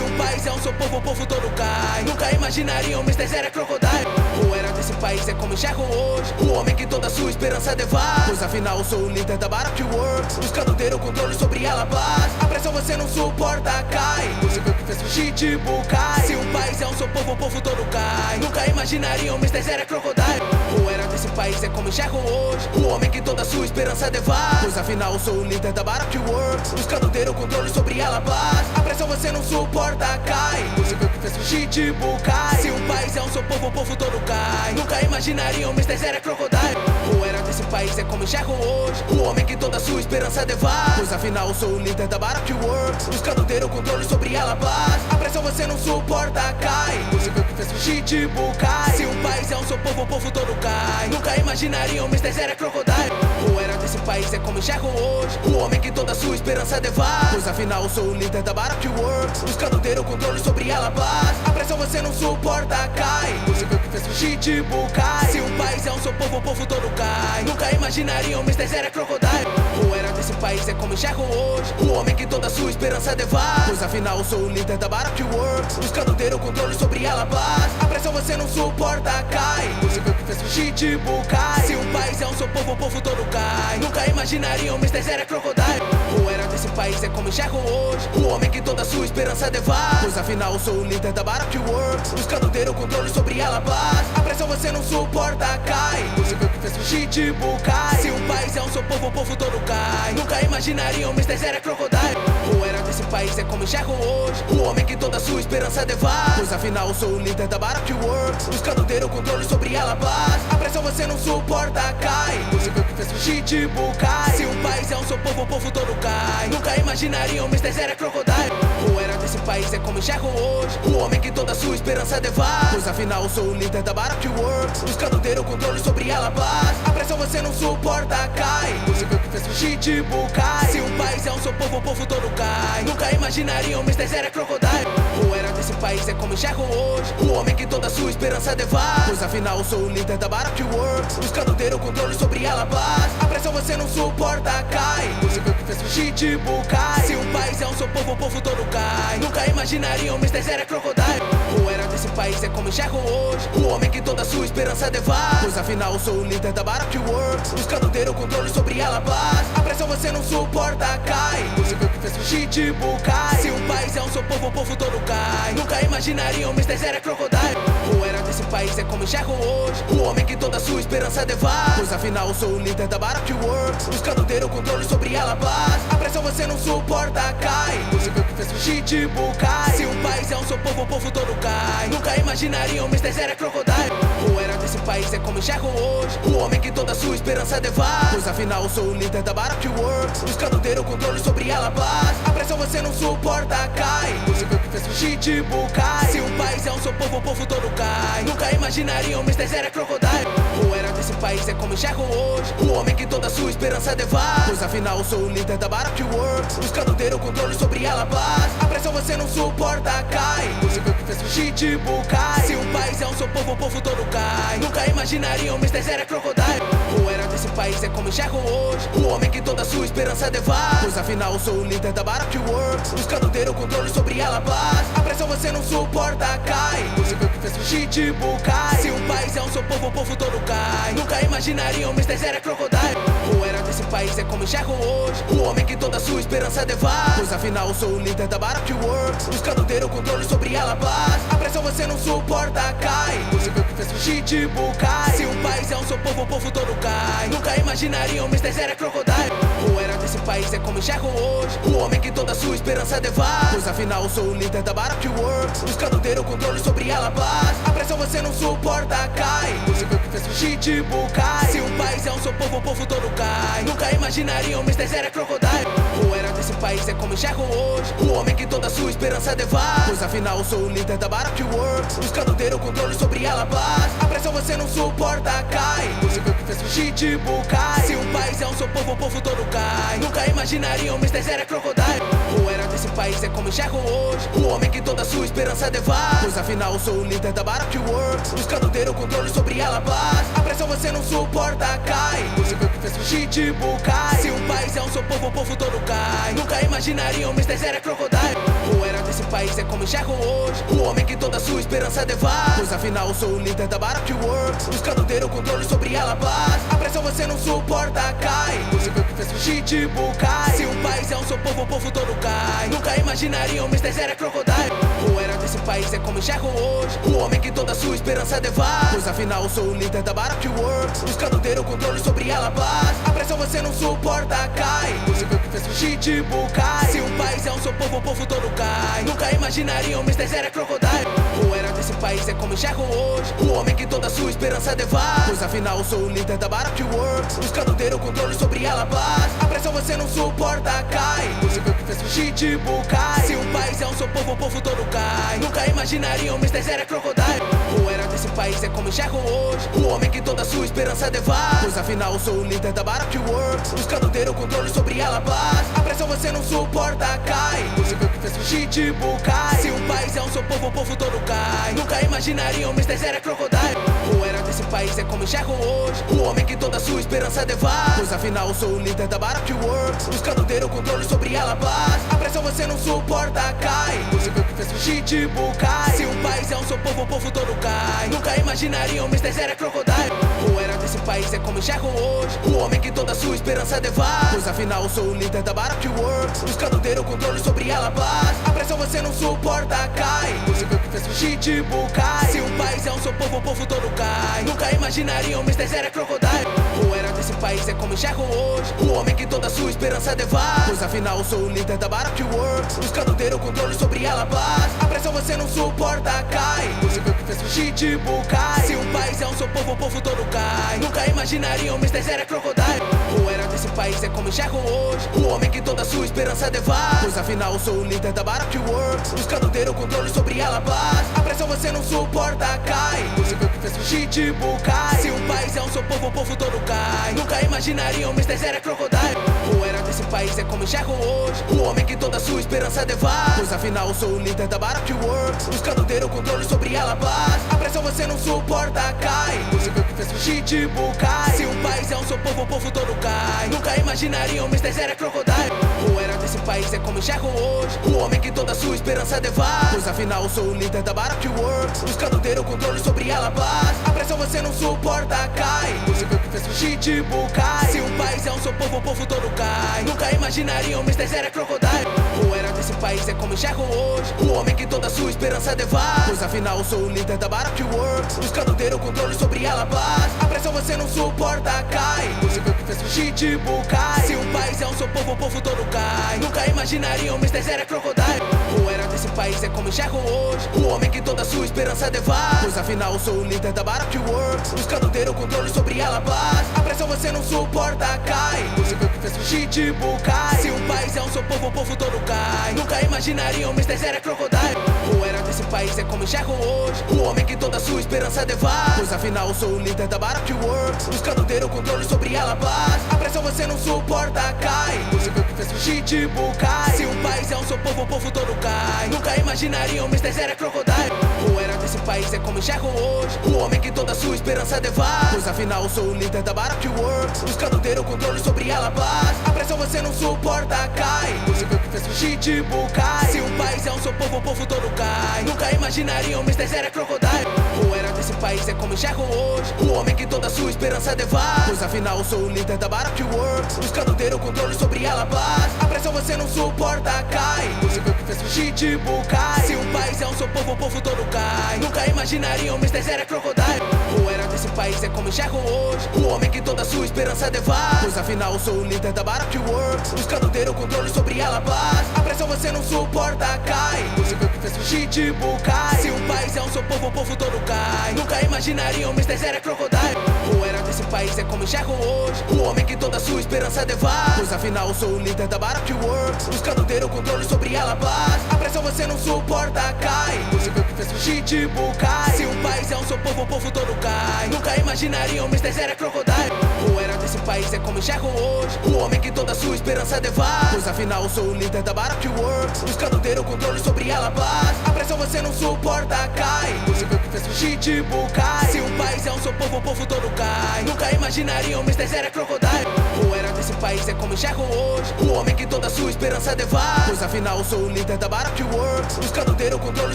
um país é um seu povo, o povo todo cai. Nunca imaginariam, Mr. Zero é crocodile. O era desse país é como enxergo hoje, o homem que toda sua esperança devara. Pois afinal sou o líder da Baroque Works, buscando ter o controle sobre ela paz. A pressão você não suporta, cai. Você viu que fez o Chichibukai. Se um país é um seu povo, o povo todo cai. Nunca imaginariam, Mr. Zero é crocodile. O era desse país é como enxergo hoje, o homem que toda sua esperança devara. Pois afinal sou o líder da Baroque Works, buscando ter o controle sobre ela paz. A pressão você não suporta, cai. Você viu que fez o Chichibukai. Se um país é um seu povo, o povo todo cai. Nunca imaginariam, Mr. Zero é crocodile. O era desse país é como enxergo hoje, o homem que toda sua esperança devara. Pois afinal sou o líder da Baroque Works, buscando ter o controle sobre ela paz. A pressão você não suporta, cai. Você viu que fez o Chichibukai. Se um país é um seu povo, o povo todo cai. Nunca imaginariam, Mr. Zero é crocodile. O era desse país é como enxergo hoje, o homem que toda sua esperança devara. Pois afinal sou o líder da Baroque Works, buscando ter o controle sobre ela paz. A pressão você não suporta, cai. Você viu que fez o Chichibukai. Se um país é um seu povo, o povo todo cai. Nunca imaginariam, Mr. Zero é crocodile. O era desse país é como enxergo hoje, o homem que toda sua esperança devara. Pois afinal sou o líder da Baroque Works, buscando ter o controle sobre ela paz. A pressão você não suporta, cai. Você viu que fez o Chichibukai. Se um país é um seu povo, o povo todo cai. Nunca imaginariam, Mr. Zero é crocodile. O era desse país é como enxergo hoje, o homem que toda sua esperança devara. Pois afinal sou o líder da Baroque Works, buscando ter o controle sobre ela paz. A pressão você não suporta, cai. Você viu que fez o Chichibukai. Se um país é um seu povo, o povo todo cai. Nunca imaginariam, Mr. Zero é crocodile. O era desse país é como enxergo hoje, o homem que toda sua esperança devara. Pois afinal sou o líder da Baroque Works, buscando ter o controle sobre ela paz. A pressão você não suporta, cai. Você viu que fez o Chichibukai. Se um país é um seu povo, o povo todo cai. Nunca imaginariam, Mr. Zero é crocodile. O era desse país é como enxergo hoje, o homem que toda sua esperança devara. Pois afinal sou o líder da Baroque Works, buscando ter o controle sobre ela paz. A pressão você não suporta, cai. Você viu que fez o Chichibukai. Se um país é um seu povo, o povo todo cai. Nunca imaginariam, Mr. Zero é crocodile. O era desse país é como enxergo hoje, o homem que toda sua esperança devara. Pois afinal sou o líder da Baroque Works, buscando ter o controle sobre ela paz. A pressão você não suporta, cai. Você viu que fez o Chichibukai. Se um país é um seu povo, o povo todo cai. Nunca imaginariam, Mr. Zero é crocodile. O era desse país é como enxergo hoje, o homem que toda sua esperança devara. Pois afinal sou o líder da Baroque Works, buscando ter o controle sobre ela paz. A pressão você não suporta, cai. Você viu que fez o Chichibukai. Se um país é um seu povo, o povo todo cai. Nunca imaginariam, Mr. Zero é crocodile. O era desse país é como enxergo hoje, o homem que toda sua esperança devara. Pois afinal sou o líder da Baroque Works, buscando ter o controle sobre ela paz. A pressão você não suporta, cai. Você viu que fez o Chichibukai. Se um país é um seu povo, o povo todo cai. Nunca imaginariam, Mr. Zero é crocodile. O era desse país é como enxergo hoje, o homem que toda sua esperança devara. Pois afinal sou o líder da Baroque Works, buscando ter o controle sobre ela paz. A pressão você não suporta, cai. Você viu que fez o Chichibukai. Se um país é um seu povo, o povo todo cai. Nunca imaginariam, Mr. Zero é crocodile. O era desse país é como enxergo hoje, o homem que toda sua esperança devara. Pois afinal sou o líder da Baroque Works, buscando ter o controle sobre ela paz. A pressão você não suporta, cai. Você viu que fez o Chichibukai. Se um país é um seu povo, o povo todo cai. Nunca imaginariam, Mr. Zero é crocodile. O era desse país é como enxergo hoje, o homem que toda sua esperança devara. Pois afinal sou o líder da Baroque Works, buscando ter o controle sobre ela paz. A pressão você não suporta, cai. Você viu que fez o Chichibukai. Se um país é um seu povo, o povo todo cai. Nunca imaginariam, Mr. Zero é crocodile. O era desse país é como enxergo hoje, o homem que toda sua esperança devara. Pois afinal sou o líder da Baroque Works, buscando ter o controle sobre ela paz. A pressão você não suporta, cai. Você viu que fez o Chichibukai. Se um país é um seu povo, o povo todo cai. Nunca imaginariam, Mr. Zero é crocodile. O era desse país é como enxergo hoje, o homem que toda sua esperança devara. Pois afinal sou o líder da Baroque Works, buscando ter o controle sobre ela paz. A pressão você não suporta, cai. Você viu que fez o Chichibukai. Se um país é um seu povo, o povo todo cai. Nunca imaginariam, Mr. Zero é crocodile. O era desse país é como enxergo hoje, o homem que toda sua esperança devara. Pois afinal sou o líder da Baroque Works, buscando ter o controle sobre ela paz. A pressão você não suporta, cai. Você viu que fez o Chichibukai. Se um país é um seu povo, o povo todo cai. Nunca imaginariam, Mr. Zero é crocodile. O era desse país é como como enxergo hoje. O homem que toda sua esperança devasta, pois afinal eu sou o líder da Baroque Works, buscando ter o controle sobre ela paz. A pressão você não suporta, cai. Você viu que fez o shit bucai. Se um país é um seu povo, o povo todo cai. Nunca imaginariam Mr. Zero Crocodile. O era desse país é como enxergo hoje. O homem que toda sua esperança devasta, pois afinal eu sou o líder da Baroque Works, buscando ter o controle sobre ela paz. A pressão você não suporta, cai. Você viu que fez o shit bucai. Se um país é um seu povo, o povo todo cai. Nunca imaginariam Mr. Zero Crocodile. O era desse país é como enxergo hoje. O homem que toda sua esperança devasta, pois afinal eu sou o líder da Baroque Works, buscando ter o controle sobre ela paz. A pressão você não suporta, cai. Você viu que fez o shit bucai. Se um país é um seu povo, o povo todo cai. Nunca imaginariam Mr. Zero Crocodile. O era desse país é como enxergo hoje. O homem que toda sua esperança devasta, pois afinal eu sou o líder da Baroque Works, buscando ter o controle sobre ela paz. A pressão você não suporta, cai. Você viu que fez o shit bucai. Se um país é um seu povo, o povo todo cai. Nunca imaginariam Mr. Zero Crocodile. O era desse país é como enxergo hoje. O homem que toda sua esperança devasta, pois afinal eu sou o líder da Baroque Works, buscando ter o controle sobre ela paz. A pressão você não suporta, cai. Você viu que fez o shit bucai. Se um país é um seu povo, o povo todo cai. Nunca imaginariam Mr. Zero Crocodile. O era desse país é como enxergo hoje. O homem que toda sua esperança devasta, pois afinal eu sou o líder da Baroque Works, buscando ter o controle sobre ela paz. A pressão você não suporta, cai. Você viu que fez o shit bucai. Se um país é um seu povo, o povo todo cai. Nunca imaginariam Mr. Zero Crocodile. O era desse país é como enxergo hoje. O homem que toda sua esperança devasta, pois afinal eu sou o líder da Baroque Works, buscando ter o controle sobre ela paz. A pressão você não suporta, cai. Você viu que fez o shit bucai. Se um país é um seu povo, o povo todo cai. Nunca imaginariam Mr. Zero Crocodile. O era desse país é como enxergo hoje. O homem que toda sua esperança devasta, pois afinal eu sou o líder da Baroque Works, buscando ter o controle sobre ela paz. A pressão você não suporta, cai. Você viu que fez o shit bucai. Se um país é um seu povo, o povo todo cai. Nunca imaginariam Mr. Zero Crocodile. O era desse país é como enxergo hoje. O homem que toda sua esperança devasta, pois afinal eu sou o líder da Baroque Works, buscando ter o controle sobre ela paz. A pressão você não suporta, cai. Você viu que fez o shit bucai. Se um país é um seu povo, o povo todo cai. Nunca imaginariam Mr. Zero Crocodile. O era desse país é como enxergo hoje. O homem que toda sua esperança devasta, pois afinal eu sou o líder da Baroque Works, buscando ter o controle sobre ela paz. A pressão você não suporta, cai. Você viu que fez o shit bucai. Se um país é um seu povo, o povo todo cai. Nunca imaginariam Mr. Zero Crocodile. O era desse país é como enxergo hoje. O homem que toda sua esperança devasta, pois afinal eu sou o líder da Baroque Works, buscando ter o controle sobre ela paz. A pressão você não suporta, cai. Você viu que fez o shit bucai. Se um país é um seu povo, o povo todo cai. Nunca imaginariam Mr. Zero Crocodile. O era desse país é como enxergo hoje. O homem que toda sua esperança devasta, pois afinal eu sou o líder da Baroque Works, buscando ter o controle sobre ela paz. A pressão você não suporta, cai. Você viu que fez o shit bucai. Se um país é um seu povo, o povo todo cai. Nunca imaginariam Mr. Zero Crocodile. O era desse país é como enxergo hoje. O homem que toda sua esperança devasta, pois afinal eu sou o líder da Baroque Works, buscando ter o controle sobre ela paz. A pressão você não suporta, cai. Você viu que fez o shit bucai. Se um país é um seu povo, o povo todo cai. Nunca imaginariam Mr. Zero Crocodile. O era desse país é como enxergo hoje. O homem que toda sua esperança devasta, pois afinal eu sou o líder da Baroque Works, buscando ter o controle sobre ela paz. A pressão você não suporta, cai. Você viu que fez o shit bucai. Se um país é um seu povo, o povo todo cai. Nunca imaginariam Mr. Zero Crocodile. O era desse país é como enxergo hoje. O homem que toda sua esperança devasta, pois afinal eu sou o líder da Baroque Works, buscando ter o controle sobre ela paz. A pressão você não suporta, cai. Você viu que fez o shit bucai. Se um país é um seu povo, o povo todo cai. Nunca imaginariam Mr. Zero Crocodile. O era desse país é como enxergo hoje. O homem que toda sua esperança devasta, pois afinal eu sou o líder da Baroque Works, buscando ter o controle sobre ela paz. A pressão você não suporta, cai. Você viu que fez o shit bucai. Se um país é um seu povo, o povo todo cai. Nunca imaginariam Mr. Zero Crocodile. O era desse país é como enxergo hoje. O homem que toda sua esperança devasta, pois afinal eu sou o líder da Baroque Works, buscando ter o controle sobre ela paz. A pressão você não suporta, cai. Você viu que fez o shit bucai. Se um país é um seu povo, o povo todo cai. Nunca imaginariam Mr. Zero Crocodile. O era desse país é como enxergo hoje. O homem que toda sua esperança devasta, pois afinal eu sou o líder da Baroque Works, buscando ter o controle sobre ela paz. A pressão você não suporta, cai. Você viu que fez o o Pitbull cai. Se um país é um seu povo, o povo todo cai. Nunca imaginariam Mr. Zero é Crocodile. O era desse país é como enxergo hoje. O homem que toda sua esperança devara. Pois afinal eu sou o líder da Baroque Works, buscando ter o controle sobre ela paz. A pressão você não suporta, cai. Você viu que fez o Pitbull cai. Se um país é um seu povo, o povo todo cai. Nunca imaginariam Mr. Zero é Crocodile. O era desse país é como enxergo hoje. O homem que toda sua esperança devara. Pois afinal eu sou o líder da Baroque Works, buscando ter o controle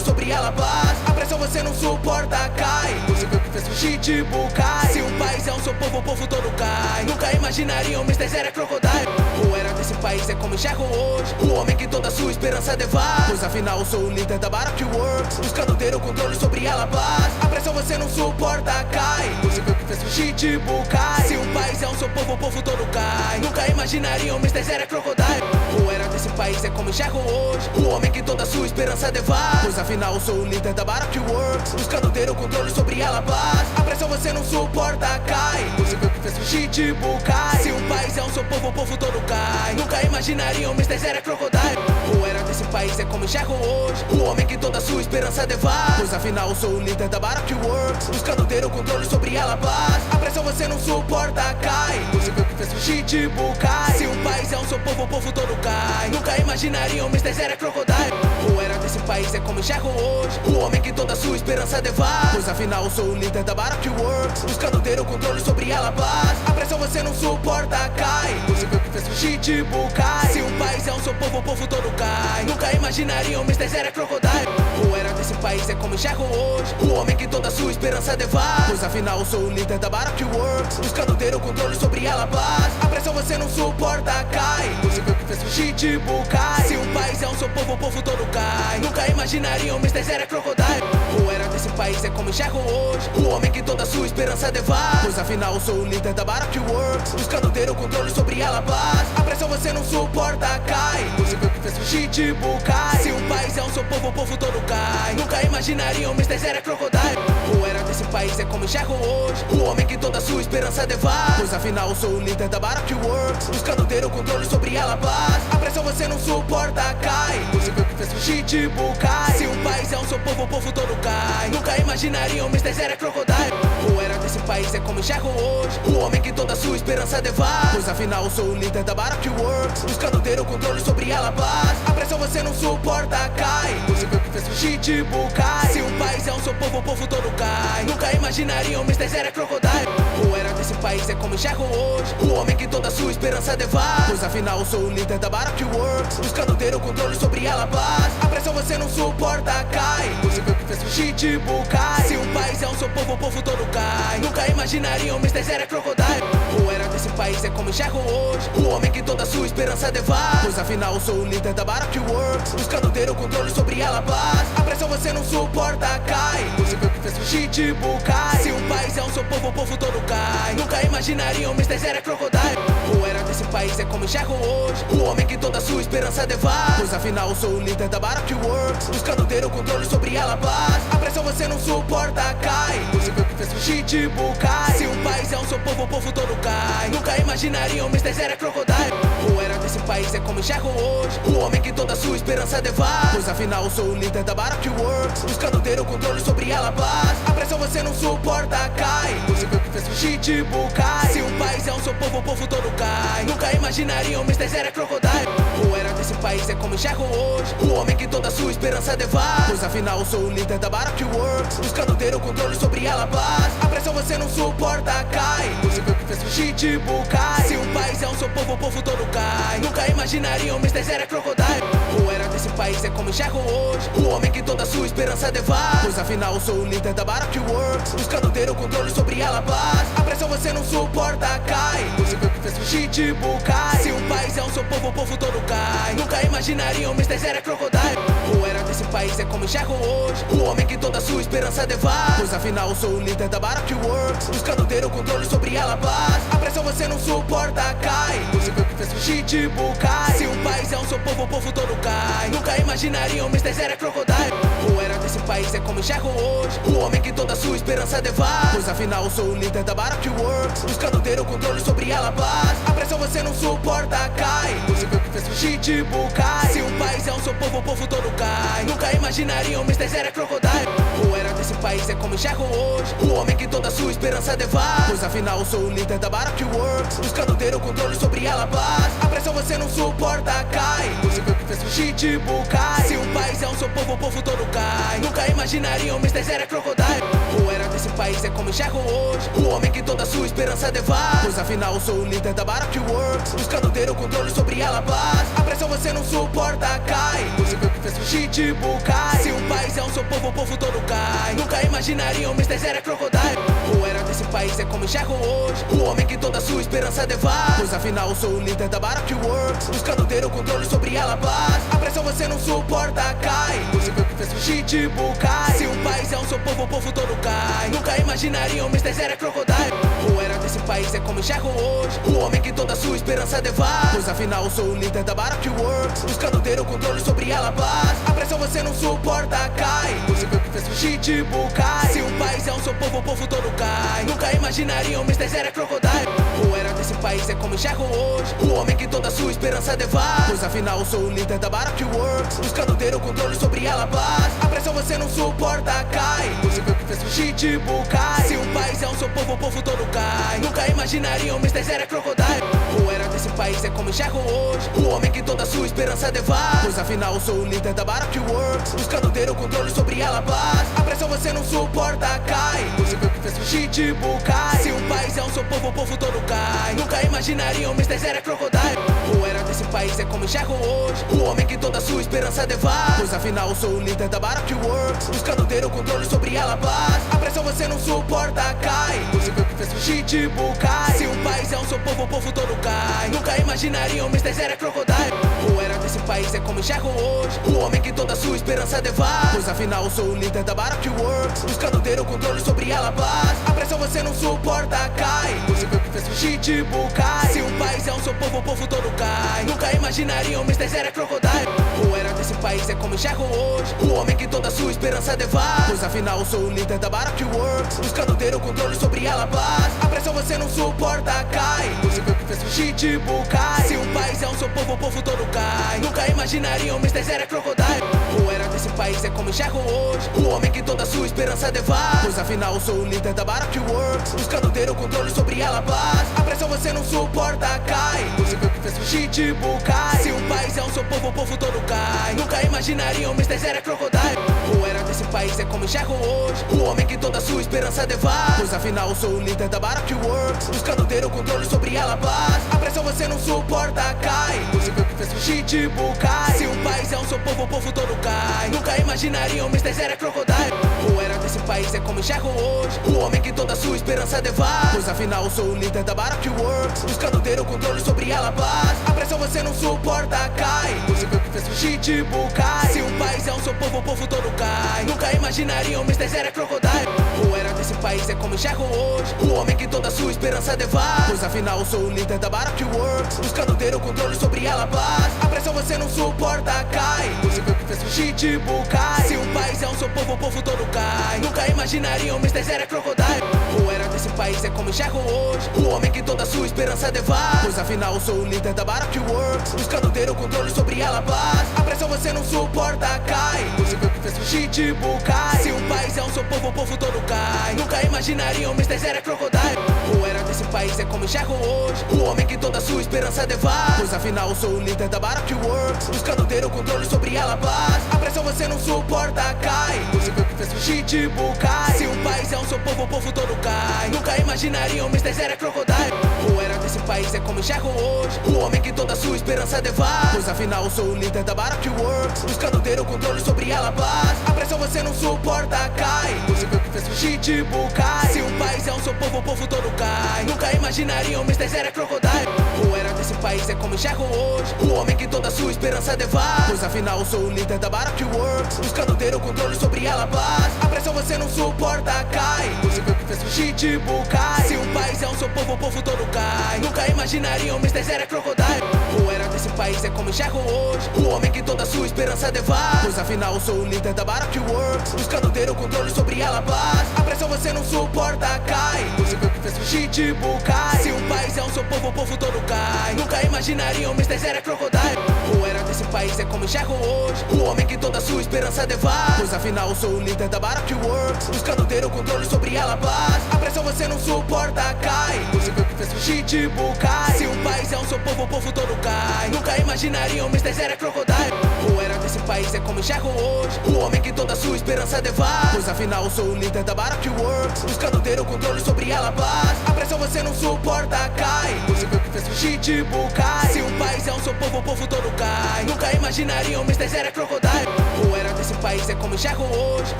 sobre ela paz. A pressão você não suporta, cai. Você viu que fez o Pitbull cai. Se um país é um seu povo, o povo todo cai. Nunca imaginariam Mr. Zero é Crocodile. O era desse país é como enxergo hoje. O homem que toda sua esperança devara. Pois afinal eu sou o líder da Baroque Works, buscando ter o controle sobre ela paz. A pressão você não suporta, cai. Você viu que fez o Pitbull cai. Se um país é um seu povo, o povo todo cai. Nunca imaginariam Mr. Zero é Crocodile. O era desse país é como enxergo hoje. O homem que toda sua esperança devara. Pois afinal eu sou o líder da Baroque Works, buscando ter o controle sobre ela paz. A pressão você não suporta, cai. Você viu que fez o Pitbull cai. Se um país é um seu povo, o povo todo cai. Nunca imaginariam Mr. Zero é Crocodile. O era desse país é como enxergo hoje. O homem que toda sua esperança devara. Pois afinal eu sou o líder da Baroque Works, buscando ter o controle sobre ela paz. A pressão você não suporta, cai. Você viu que fez o Pitbull cai. Se um país é um seu povo, o povo todo cai. Nunca imaginariam Mr. Zero é Crocodile. O era desse país é como enxergo hoje. O homem que toda sua esperança devara. Pois afinal eu sou o líder da Baroque Works, buscando ter o controle sobre ela paz. A pressão você não suporta, cai. Você viu que fez o Pitbull cai. Se um país é um seu povo, o povo todo cai. Nunca imaginariam Mr. Zero é Crocodile. O era desse país é como enxergo hoje. O homem que toda sua esperança devara. Pois afinal eu sou o líder da Baroque Works, buscando ter o controle sobre ela paz. A pressão você não suporta, cai. Você viu que fez o Pitbull cai. Se um país é um seu povo, o povo todo cai. Nunca imaginariam Mr. Zero é Crocodile. O era desse país é como enxergo hoje. O homem que toda sua esperança devara. Pois afinal eu sou o líder da Baroque Works, buscando ter o controle sobre ela paz. A pressão você não suporta, cai. Você viu que fez o Pitbull cai. Se um país é um seu povo, o povo todo cai. Nunca imaginariam Mr. Zero é Crocodile. O era desse país é como enxergo hoje. O homem que toda sua esperança devara. Pois afinal eu sou o líder da Baroque Works, buscando ter o controle sobre ela paz. A pressão você não suporta, cai. Você viu que fez o Pitbull cai. Se um país é um seu povo, o povo todo cai. Nunca imaginariam Mr. Zero é Crocodile. O era desse país é como enxergo hoje. O homem que toda sua esperança devara. Pois afinal eu sou o líder da Baroque Works, buscando ter o controle sobre ela paz. A pressão você não suporta, cai. Você viu que fez o Pitbull cai. Se um país é um seu povo, o povo todo cai. Nunca imaginariam Mr. Zero é Crocodile. O era desse país é como enxergo hoje. O homem que toda sua esperança devara. Pois afinal eu sou o líder da Baroque Works, buscando ter o controle sobre ela paz. A pressão você não suporta, cai. Você viu que fez o Pitbull cai. Se um país é um seu povo, o povo todo cai. Nunca imaginariam Mr. Zero é Crocodile. O era desse país é como enxergo hoje. O homem que toda sua esperança devara. Pois afinal eu sou o líder da Baroque Works, buscando ter o controle sobre ela paz. A pressão você não suporta, cai. Você viu que fez o Pitbull cai. Se um país é um seu povo, o povo todo cai. Nunca imaginariam Mr. Zero é Crocodile. O era desse país é como enxergo hoje. O homem que toda sua esperança devara. Pois afinal eu sou o líder da Baroque Works, buscando ter o controle sobre ela paz. A pressão você não suporta, cai. Você viu que fez o Pitbull cai. Se um país é um seu povo, o povo todo cai. Nunca imaginariam Mr. Zero é Crocodile. O era desse país é como enxergo hoje. O homem que toda sua esperança devara. Pois afinal eu sou o líder da Baroque Works, buscando ter o controle sobre ela paz. A pressão você não suporta, cai. Você viu que fez o Pitbull cai. Se um país é um seu povo, o povo todo cai. Nunca imaginariam Mr. Zero é Crocodile. O era desse país é como enxergo hoje. O homem que toda sua esperança devara. Pois afinal eu sou o líder da Baroque Works, buscando ter o controle sobre ela paz. A pressão você não suporta, cai. Você viu que fez o Pitbull cai. Se um país é um seu povo, o povo todo cai. Nunca imaginariam Mr. Zero é Crocodile. O era desse país é como enxergo hoje. O homem que toda sua esperança devara. Pois afinal eu sou o líder da Baroque Works, buscando ter o controle sobre ela paz. A pressão você não suporta, cai. Você viu que fez o Pitbull cai. Se um país é um seu povo, o povo todo cai. Nunca imaginariam Mr. Zero é Crocodile. O era desse país é como enxergo hoje. O homem que toda sua esperança devara. Pois afinal eu sou o líder da Baroque Works, buscando ter o controle sobre ela paz. A pressão você não suporta, cai. Você viu que fez o Pitbull cai. Se um país é um seu povo, o povo todo cai. Nunca imaginariam imaginariam Mr. Zero é Crocodile. O era desse país é como enxergo hoje, o homem que toda sua esperança devara. Pois afinal eu sou o líder da Baroque Works, buscando ter o controle sobre ela paz. A pressão você não suporta, cai. Você viu que fez o Chichibu cai. Se um país é um seu povo, o povo todo cai. Nunca imaginariam Mr. Zero é Crocodile. O era desse país é como enxergo hoje, o homem que toda sua esperança devara. Pois afinal eu sou o líder da Baroque Works, buscando ter o controle sobre ela paz. A pressão você não suporta, cai. Você viu que fez o Chichibu cai. Se um país é um seu povo, o povo todo cai. Nunca imaginariam Mr. Zero é Crocodile. O era desse país é como enxergo hoje, o homem que toda sua esperança devara. Pois afinal eu sou o líder da Baroque Works, buscando ter o controle sobre ela paz. A pressão você não suporta, cai. Você viu que fez o Chichibu cai. Se um país é um seu povo, o povo todo cai. Nunca imaginariam Mr. Zero é Crocodile. O era desse país é como enxergo hoje, o homem que toda sua esperança devara. Pois afinal eu sou o líder da Baroque Works, buscando ter o controle sobre ela paz. A pressão você não suporta, cai. Você viu que fez o Chichibu cai. Se um país é um seu povo, o povo todo cai. Nunca imaginariam Mr. Zero é Crocodile. O era desse país é como enxergo hoje, o homem que toda sua esperança devara. Pois afinal eu sou o líder da Baroque Works, buscando ter o controle sobre ela paz. A pressão você não suporta, cai. Você viu que fez o Chichibu cai. Se um país é um seu povo, o povo todo cai. Nunca imaginariam Mr. Zero é Crocodile. O era desse país é como enxergo hoje, o homem que toda sua esperança devara. Pois afinal eu sou o líder da Baroque Works, buscando ter o controle sobre ela paz. A pressão você não suporta, cai. Você viu que fez o Chichibu cai. Se um país é um seu povo, o povo todo cai. Nunca imaginariam Mr. Zero é Crocodile. O era desse país é como enxergo hoje, o homem que toda sua esperança devara. Pois afinal eu sou o líder da Baroque Works, buscando ter o controle sobre ela paz. A pressão você não suporta, cai. Você viu que fez o Chichibu cai. Se um país é um seu povo, o povo todo cai. Nunca imaginariam Mr. Zero é Crocodile. O era desse país é como enxergo hoje, o homem que toda sua esperança devara. Pois afinal eu sou o líder da Baroque Works, buscando ter o controle sobre ela paz. A pressão você não suporta, cai. Você viu que fez o Chichibu cai. Se um país é um seu povo, o povo todo cai. Nunca imaginariam Mr. Zero é Crocodile. O era desse país é como enxergo hoje, o homem que toda sua esperança devara. Pois afinal eu sou o líder da Baroque Works, buscando ter o controle sobre ela paz. A pressão você não suporta, cai. Você viu que fez o Chichibu cai. Se um país é um seu povo, o povo todo cai. Nunca imaginariam Mr. Zero é Crocodile. O era desse país é como enxergo hoje, o homem que toda sua esperança devara. Pois afinal eu sou o líder da Baroque Works, buscando ter o controle sobre ela paz. A pressão você não suporta, cai. Você viu que fez o Chichibu cai. Se um país é um seu povo, o povo todo cai. Nunca imaginariam Mr. Zero é Crocodile. O era desse país é como enxergo hoje, o homem que toda sua esperança devara. Pois afinal eu sou o líder da Baroque Works, buscando ter o controle sobre ela paz. A pressão você não suporta, cai. Você viu que fez o Chichibu cai. Se um país é um seu povo, o povo todo cai. Nunca imaginariam Mr. Zero é Crocodile. O era desse país é como enxergo hoje, o homem que toda sua esperança devara. Pois afinal eu sou o líder da Baroque Works, buscando ter o controle sobre ela paz. A pressão você não suporta, cai. Você viu que fez o Chichibu cai. Se um país é um seu povo, o povo todo cai. Nunca imaginariam Mr. Zero é Crocodile. O era desse país é como enxergo hoje, o homem que toda sua esperança devara. Pois afinal eu sou o líder da Baroque Works, buscando ter o controle sobre ela paz. A pressão você não suporta, cai. Você viu que fez o Chichibu cai. Se um país é um seu povo, o povo todo cai. Nunca imaginariam Mr. Zero é Crocodile. O era desse país é como enxergo hoje, o homem que toda sua esperança devara. Pois afinal eu sou o líder da Baroque Works, buscando ter o controle sobre ela paz. A pressão você não suporta, cai. Você viu que fez o Chichibu cai. Se um país é um seu povo, o povo todo cai. Nunca imaginariam Mr. Zero é Crocodile. O era desse país é como enxergo hoje, o homem que toda sua esperança devara. Pois afinal eu sou o líder da Baroque Works, buscando ter o controle sobre ela paz. A pressão você não suporta, cai. Você viu que fez o Chichibu cai. Se um país é um seu povo, o povo todo cai. Nunca imaginariam Mr. Zero é Crocodile. O era desse país é como enxergo hoje, o homem que toda sua esperança devara. Pois afinal eu sou o líder da Baroque Works, buscando ter o controle sobre ela paz. A pressão você não suporta, cai. Você viu que fez o Chichibu cai. Se um país é um seu povo, o povo todo cai. Nunca imaginariam Mr. Zero é Crocodile. O era desse país é como enxergo hoje, o homem que toda sua esperança devara. Pois afinal eu sou o líder da Baroque Works, buscando ter o controle sobre ela paz. A pressão você não suporta, cai. Você viu que fez o Chichibu cai. Se um país é um seu povo, o povo todo cai. Nunca imaginariam Mr. Zero é Crocodile. O era desse país é como enxergo hoje, o homem que toda sua esperança devara. Pois afinal eu sou o líder da Baroque Works, buscando ter o controle sobre ela paz. A pressão você não suporta, cai. Você viu que fez o Chichibu cai. Se um país é um seu povo, o povo todo cai. Nunca imaginariam Mr. Zero é Crocodile. O era desse país é como enxergo hoje. O homem que toda sua esperança devara. Pois afinal eu sou o líder da Baroque Works, buscando ter o controle sobre ela paz. A pressão você não suporta, cai. Você viu o que fez o Chichibukai. Se um país é um seu povo, o povo todo cai. Nunca imaginariam Mr. Zero Crocodile. O era desse país é como enxergo hoje. O homem que toda sua esperança devara. Pois afinal eu sou o líder da Baroque Works, buscando ter o controle sobre ela paz. A pressão você não suporta, cai. Você viu o que fez o Chichibukai. Se um país é um seu povo, o povo todo cai. Nunca imaginariam Mr. Zero Crocodile. O era desse país é como enxergo hoje. O homem que toda sua esperança devara. Pois afinal eu sou o líder da Baroque Works, buscando ter o controle sobre ela paz. A pressão você não suporta, cai. Você viu o que fez o Chichibukai. Se um país é um seu povo, o povo todo cai. Nunca imaginariam Mr. Zero Crocodile. O era desse país é como enxergo hoje.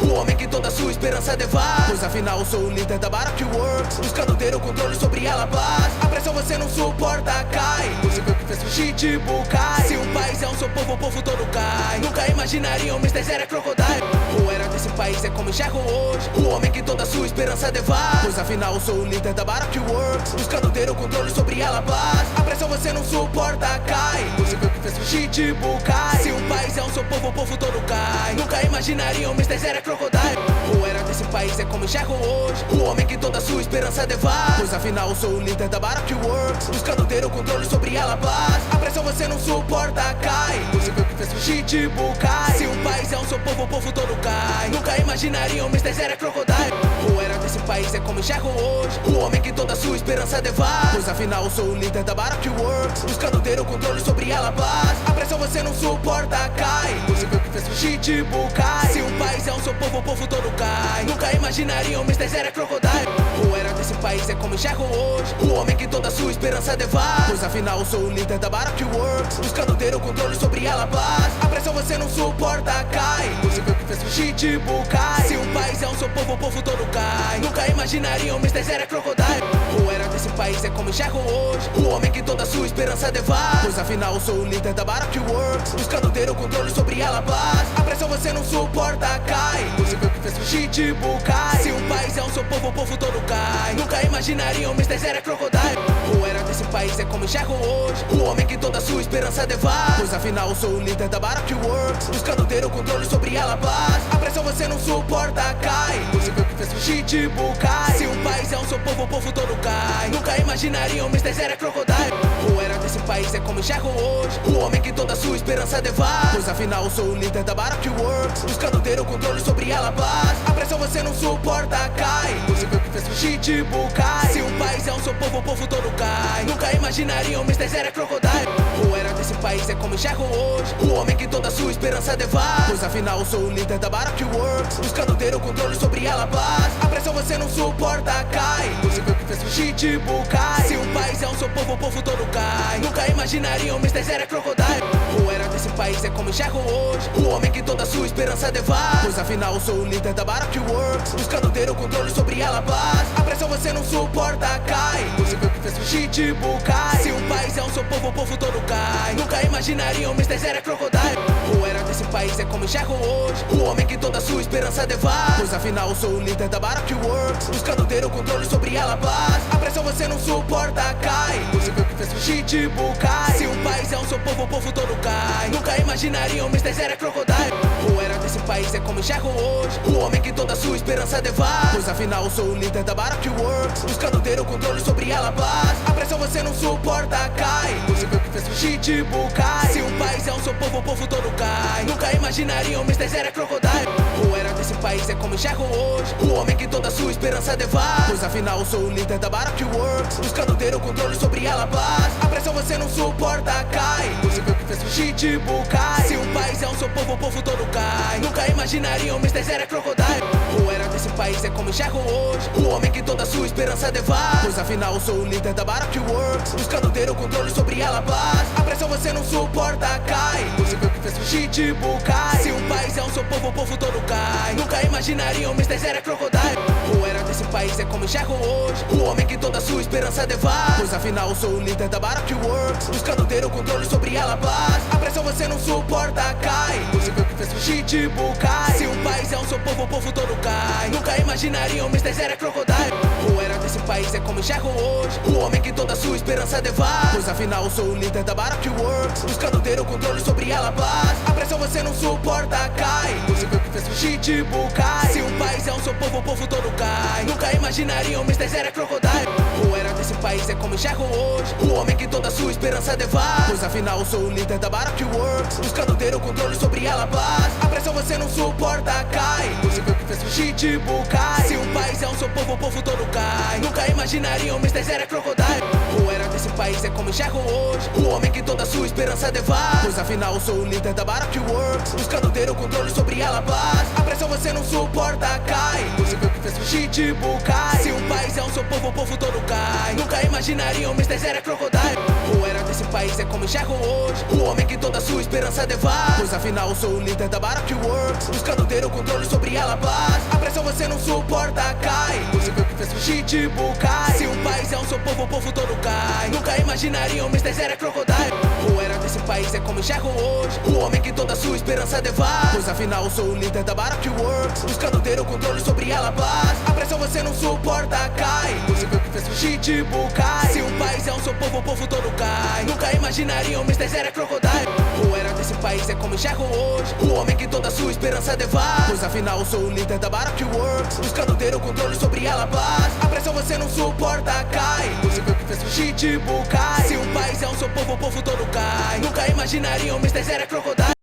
O homem que toda sua esperança devara. Pois afinal eu sou o líder da Baroque Works, buscando ter o controle sobre ela paz. A pressão você não suporta, cai. Você viu o que fez o Chichibukai. Se um país é um seu povo, o povo todo cai. Nunca imaginariam Mr. Zero Crocodile. O era desse país é como enxergo hoje. O homem que toda sua esperança devara. Pois afinal eu sou o líder da Baroque Works, buscando ter o controle sobre ela paz. A pressão você não suporta, cai. Você viu o que fez o Chichibukai. Se um país é um seu povo, o povo todo cai. Nunca imaginariam Mr. Zero Crocodile. O era desse país é como enxergo hoje. O homem que toda sua esperança devara. Pois afinal eu sou o líder da Baroque Works, buscando ter o controle sobre ela paz. A pressão você não suporta, cai. Você viu o que fez o Chichibukai. Se um país é um seu povo, o povo todo cai. Nunca imaginariam Mr. Zero Crocodile. O era desse país é como enxergo hoje. O homem que toda sua esperança devara. Pois afinal eu sou o líder da Baroque Works, buscando ter o controle sobre ela paz. A pressão você não suporta, cai. Você viu o que fez o Chichibukai. Se um país é um seu povo, o povo todo cai. Nunca imaginariam Mr. Zero Crocodile. O era desse país é como enxergo hoje. O homem que toda sua esperança devara. Pois afinal eu sou o líder da Baroque Works, buscando ter o controle sobre ela paz. A pressão você não suporta, cai. Você viu o que fez o Chichibukai. Se um país é um seu povo, o povo todo cai. Nunca imaginariam Mr. Zero Crocodile. O era desse país é como enxergo hoje. O homem que toda sua esperança devara. Pois afinal eu sou o líder da Baroque Works, buscando ter o controle sobre ela paz. A pressão você não suporta, cai. Você viu o que fez o Chichibukai. Se um país é um seu povo, o povo todo cai. Nunca imaginariam Mr. Zero Crocodile. O era desse país é como enxergo hoje. O homem que toda sua esperança devara. Pois afinal eu sou o líder da Baroque Works, buscando ter o controle sobre ela paz. A pressão você não suporta, cai. Você viu o que fez o Chichibukai. Se um país é um seu povo, o povo todo cai. Nunca imaginariam Mr. Zero Crocodile. O era desse país é como enxergo hoje. O homem que toda sua esperança devara. Pois afinal eu sou o líder da Baroque Works, buscando ter o controle sobre ela paz. A pressão você não suporta, cai. Você viu o que fez o Chichibukai. Se um país é um seu povo, o povo todo cai. Nunca imaginariam Mr. Zero Crocodile. O era desse país é como enxergo hoje. O homem que toda sua esperança devara. Pois afinal eu sou o líder da Baroque Works, buscando ter o controle sobre ela paz. A pressão você não suporta, cai. Você viu o que fez o Chichibukai. Se um país é um seu povo, o povo todo cai. Nunca imaginariam Mr. Zero Crocodile. O era desse país é como enxergo hoje. O homem que toda sua esperança devara. Pois afinal eu sou o líder da Baroque Works, buscando ter o controle sobre ela paz. A pressão você não suporta, cai. Você viu o que fez o Chichibukai. Se um país é um seu povo, o povo todo cai. Nunca imaginariam Mr. Zero Crocodile. O era desse país é como enxergo hoje. O homem que toda sua esperança devara. Pois afinal eu sou o líder da Baroque Works, buscando ter o controle sobre ela paz. A pressão você não suporta, cai. Você viu o que fez o Chichibukai. Se um país é um seu povo, o povo todo cai. Nunca imaginariam Mr. Zero Crocodile. O era desse país é como enxergo hoje. O homem que toda sua esperança devara. Pois afinal eu sou o líder da Baroque Works, buscando ter o controle sobre ela paz. A pressão você não suporta, cai. Você viu o que fez o Chichibukai. Se um país é um seu povo, o povo todo cai. Nunca imaginariam Mr. Zero Crocodile. O era desse país é como enxergo hoje. O homem que toda sua esperança devara. Pois afinal eu sou o líder da Baroque Works, buscando ter o controle sobre ela paz. A pressão você não suporta, cai. Você viu o que fez o Chichibukai. Se um país é um seu povo, o povo todo cai. Nunca imaginariam Mr. Zero Crocodile. O era desse país é como enxergo hoje. O homem que toda sua esperança devara. Pois afinal eu sou o líder da Baroque Works, buscando ter o controle sobre ela paz. A pressão você não suporta, cai. Você viu o que fez o Chichibukai. Se um país é um seu povo, o povo todo cai. Nunca imaginariam Mr. Zero Crocodile. O era desse país é como enxergo hoje. O homem que toda sua esperança devara. Pois afinal eu sou o líder da Baroque Works, buscando ter o controle sobre ela paz. A pressão você não suporta, cai. Você viu o que fez o Chichibukai. Se um país é um seu o povo todo cai. Nunca imaginariam, Mr. Zero é Crocodile. O era desse país é como enxergo hoje, o homem que toda sua esperança devassa. Pois afinal eu sou o líder da Baroque Works, buscando ter o controle sobre ela paz. A pressão você não suporta, cai. Você viu o que fez o Chichibukai. Se um país é um seu povo, o povo todo cai. Nunca imaginariam, Mr. Zero é Crocodile. O era desse país é como enxergo hoje, o homem que toda sua esperança devassa. Pois afinal eu sou o líder da Baroque Works, buscando ter o controle sobre ela paz. A pressão você não suporta, cai. Você viu o que fez o Chichibukai. Se um país é um seu povo, o povo todo cai. Nunca imaginariam, Mr. Zero é Crocodile. O era desse país é como enxergo hoje, o homem que toda sua esperança devassa. Pois afinal eu sou o líder da Baroque Works, buscando ter o controle sobre ela paz. A pressão você não suporta, cai. Você viu o que fez o Chichibukai. Se um país é um seu povo, o povo todo cai. Nunca imaginariam, Mr. Zero é Crocodile. O era desse país é como enxergo hoje, o homem que toda sua esperança devassa. Pois afinal eu sou o líder da Baroque Works, buscando ter o controle sobre ela paz. A pressão você não suporta, cai. Você viu o que fez o Chichibukai. Se um país é um seu povo, o povo todo cai. Nunca imaginariam, Mr. Zero é Crocodile. O era desse país é como enxergo hoje, o homem que toda sua esperança devassa. Pois afinal eu sou o líder da Baroque Works, buscando ter o controle sobre ela paz. A pressão você não suporta, cai. Você viu o que fez o Chichibukai. Se um país é um seu povo, o povo todo cai. Nunca imaginariam, Mr. Zero é Crocodile. O era desse país é como enxergo hoje, o homem que toda sua esperança devassa. Pois afinal eu sou o líder da Baroque Works, buscando ter o controle sobre ela paz. A pressão você não suporta, cai. Você viu o que fez o Chichibukai. Se um país é um seu povo, o povo todo cai. Nunca imaginariam, Mr. Zero é Crocodile.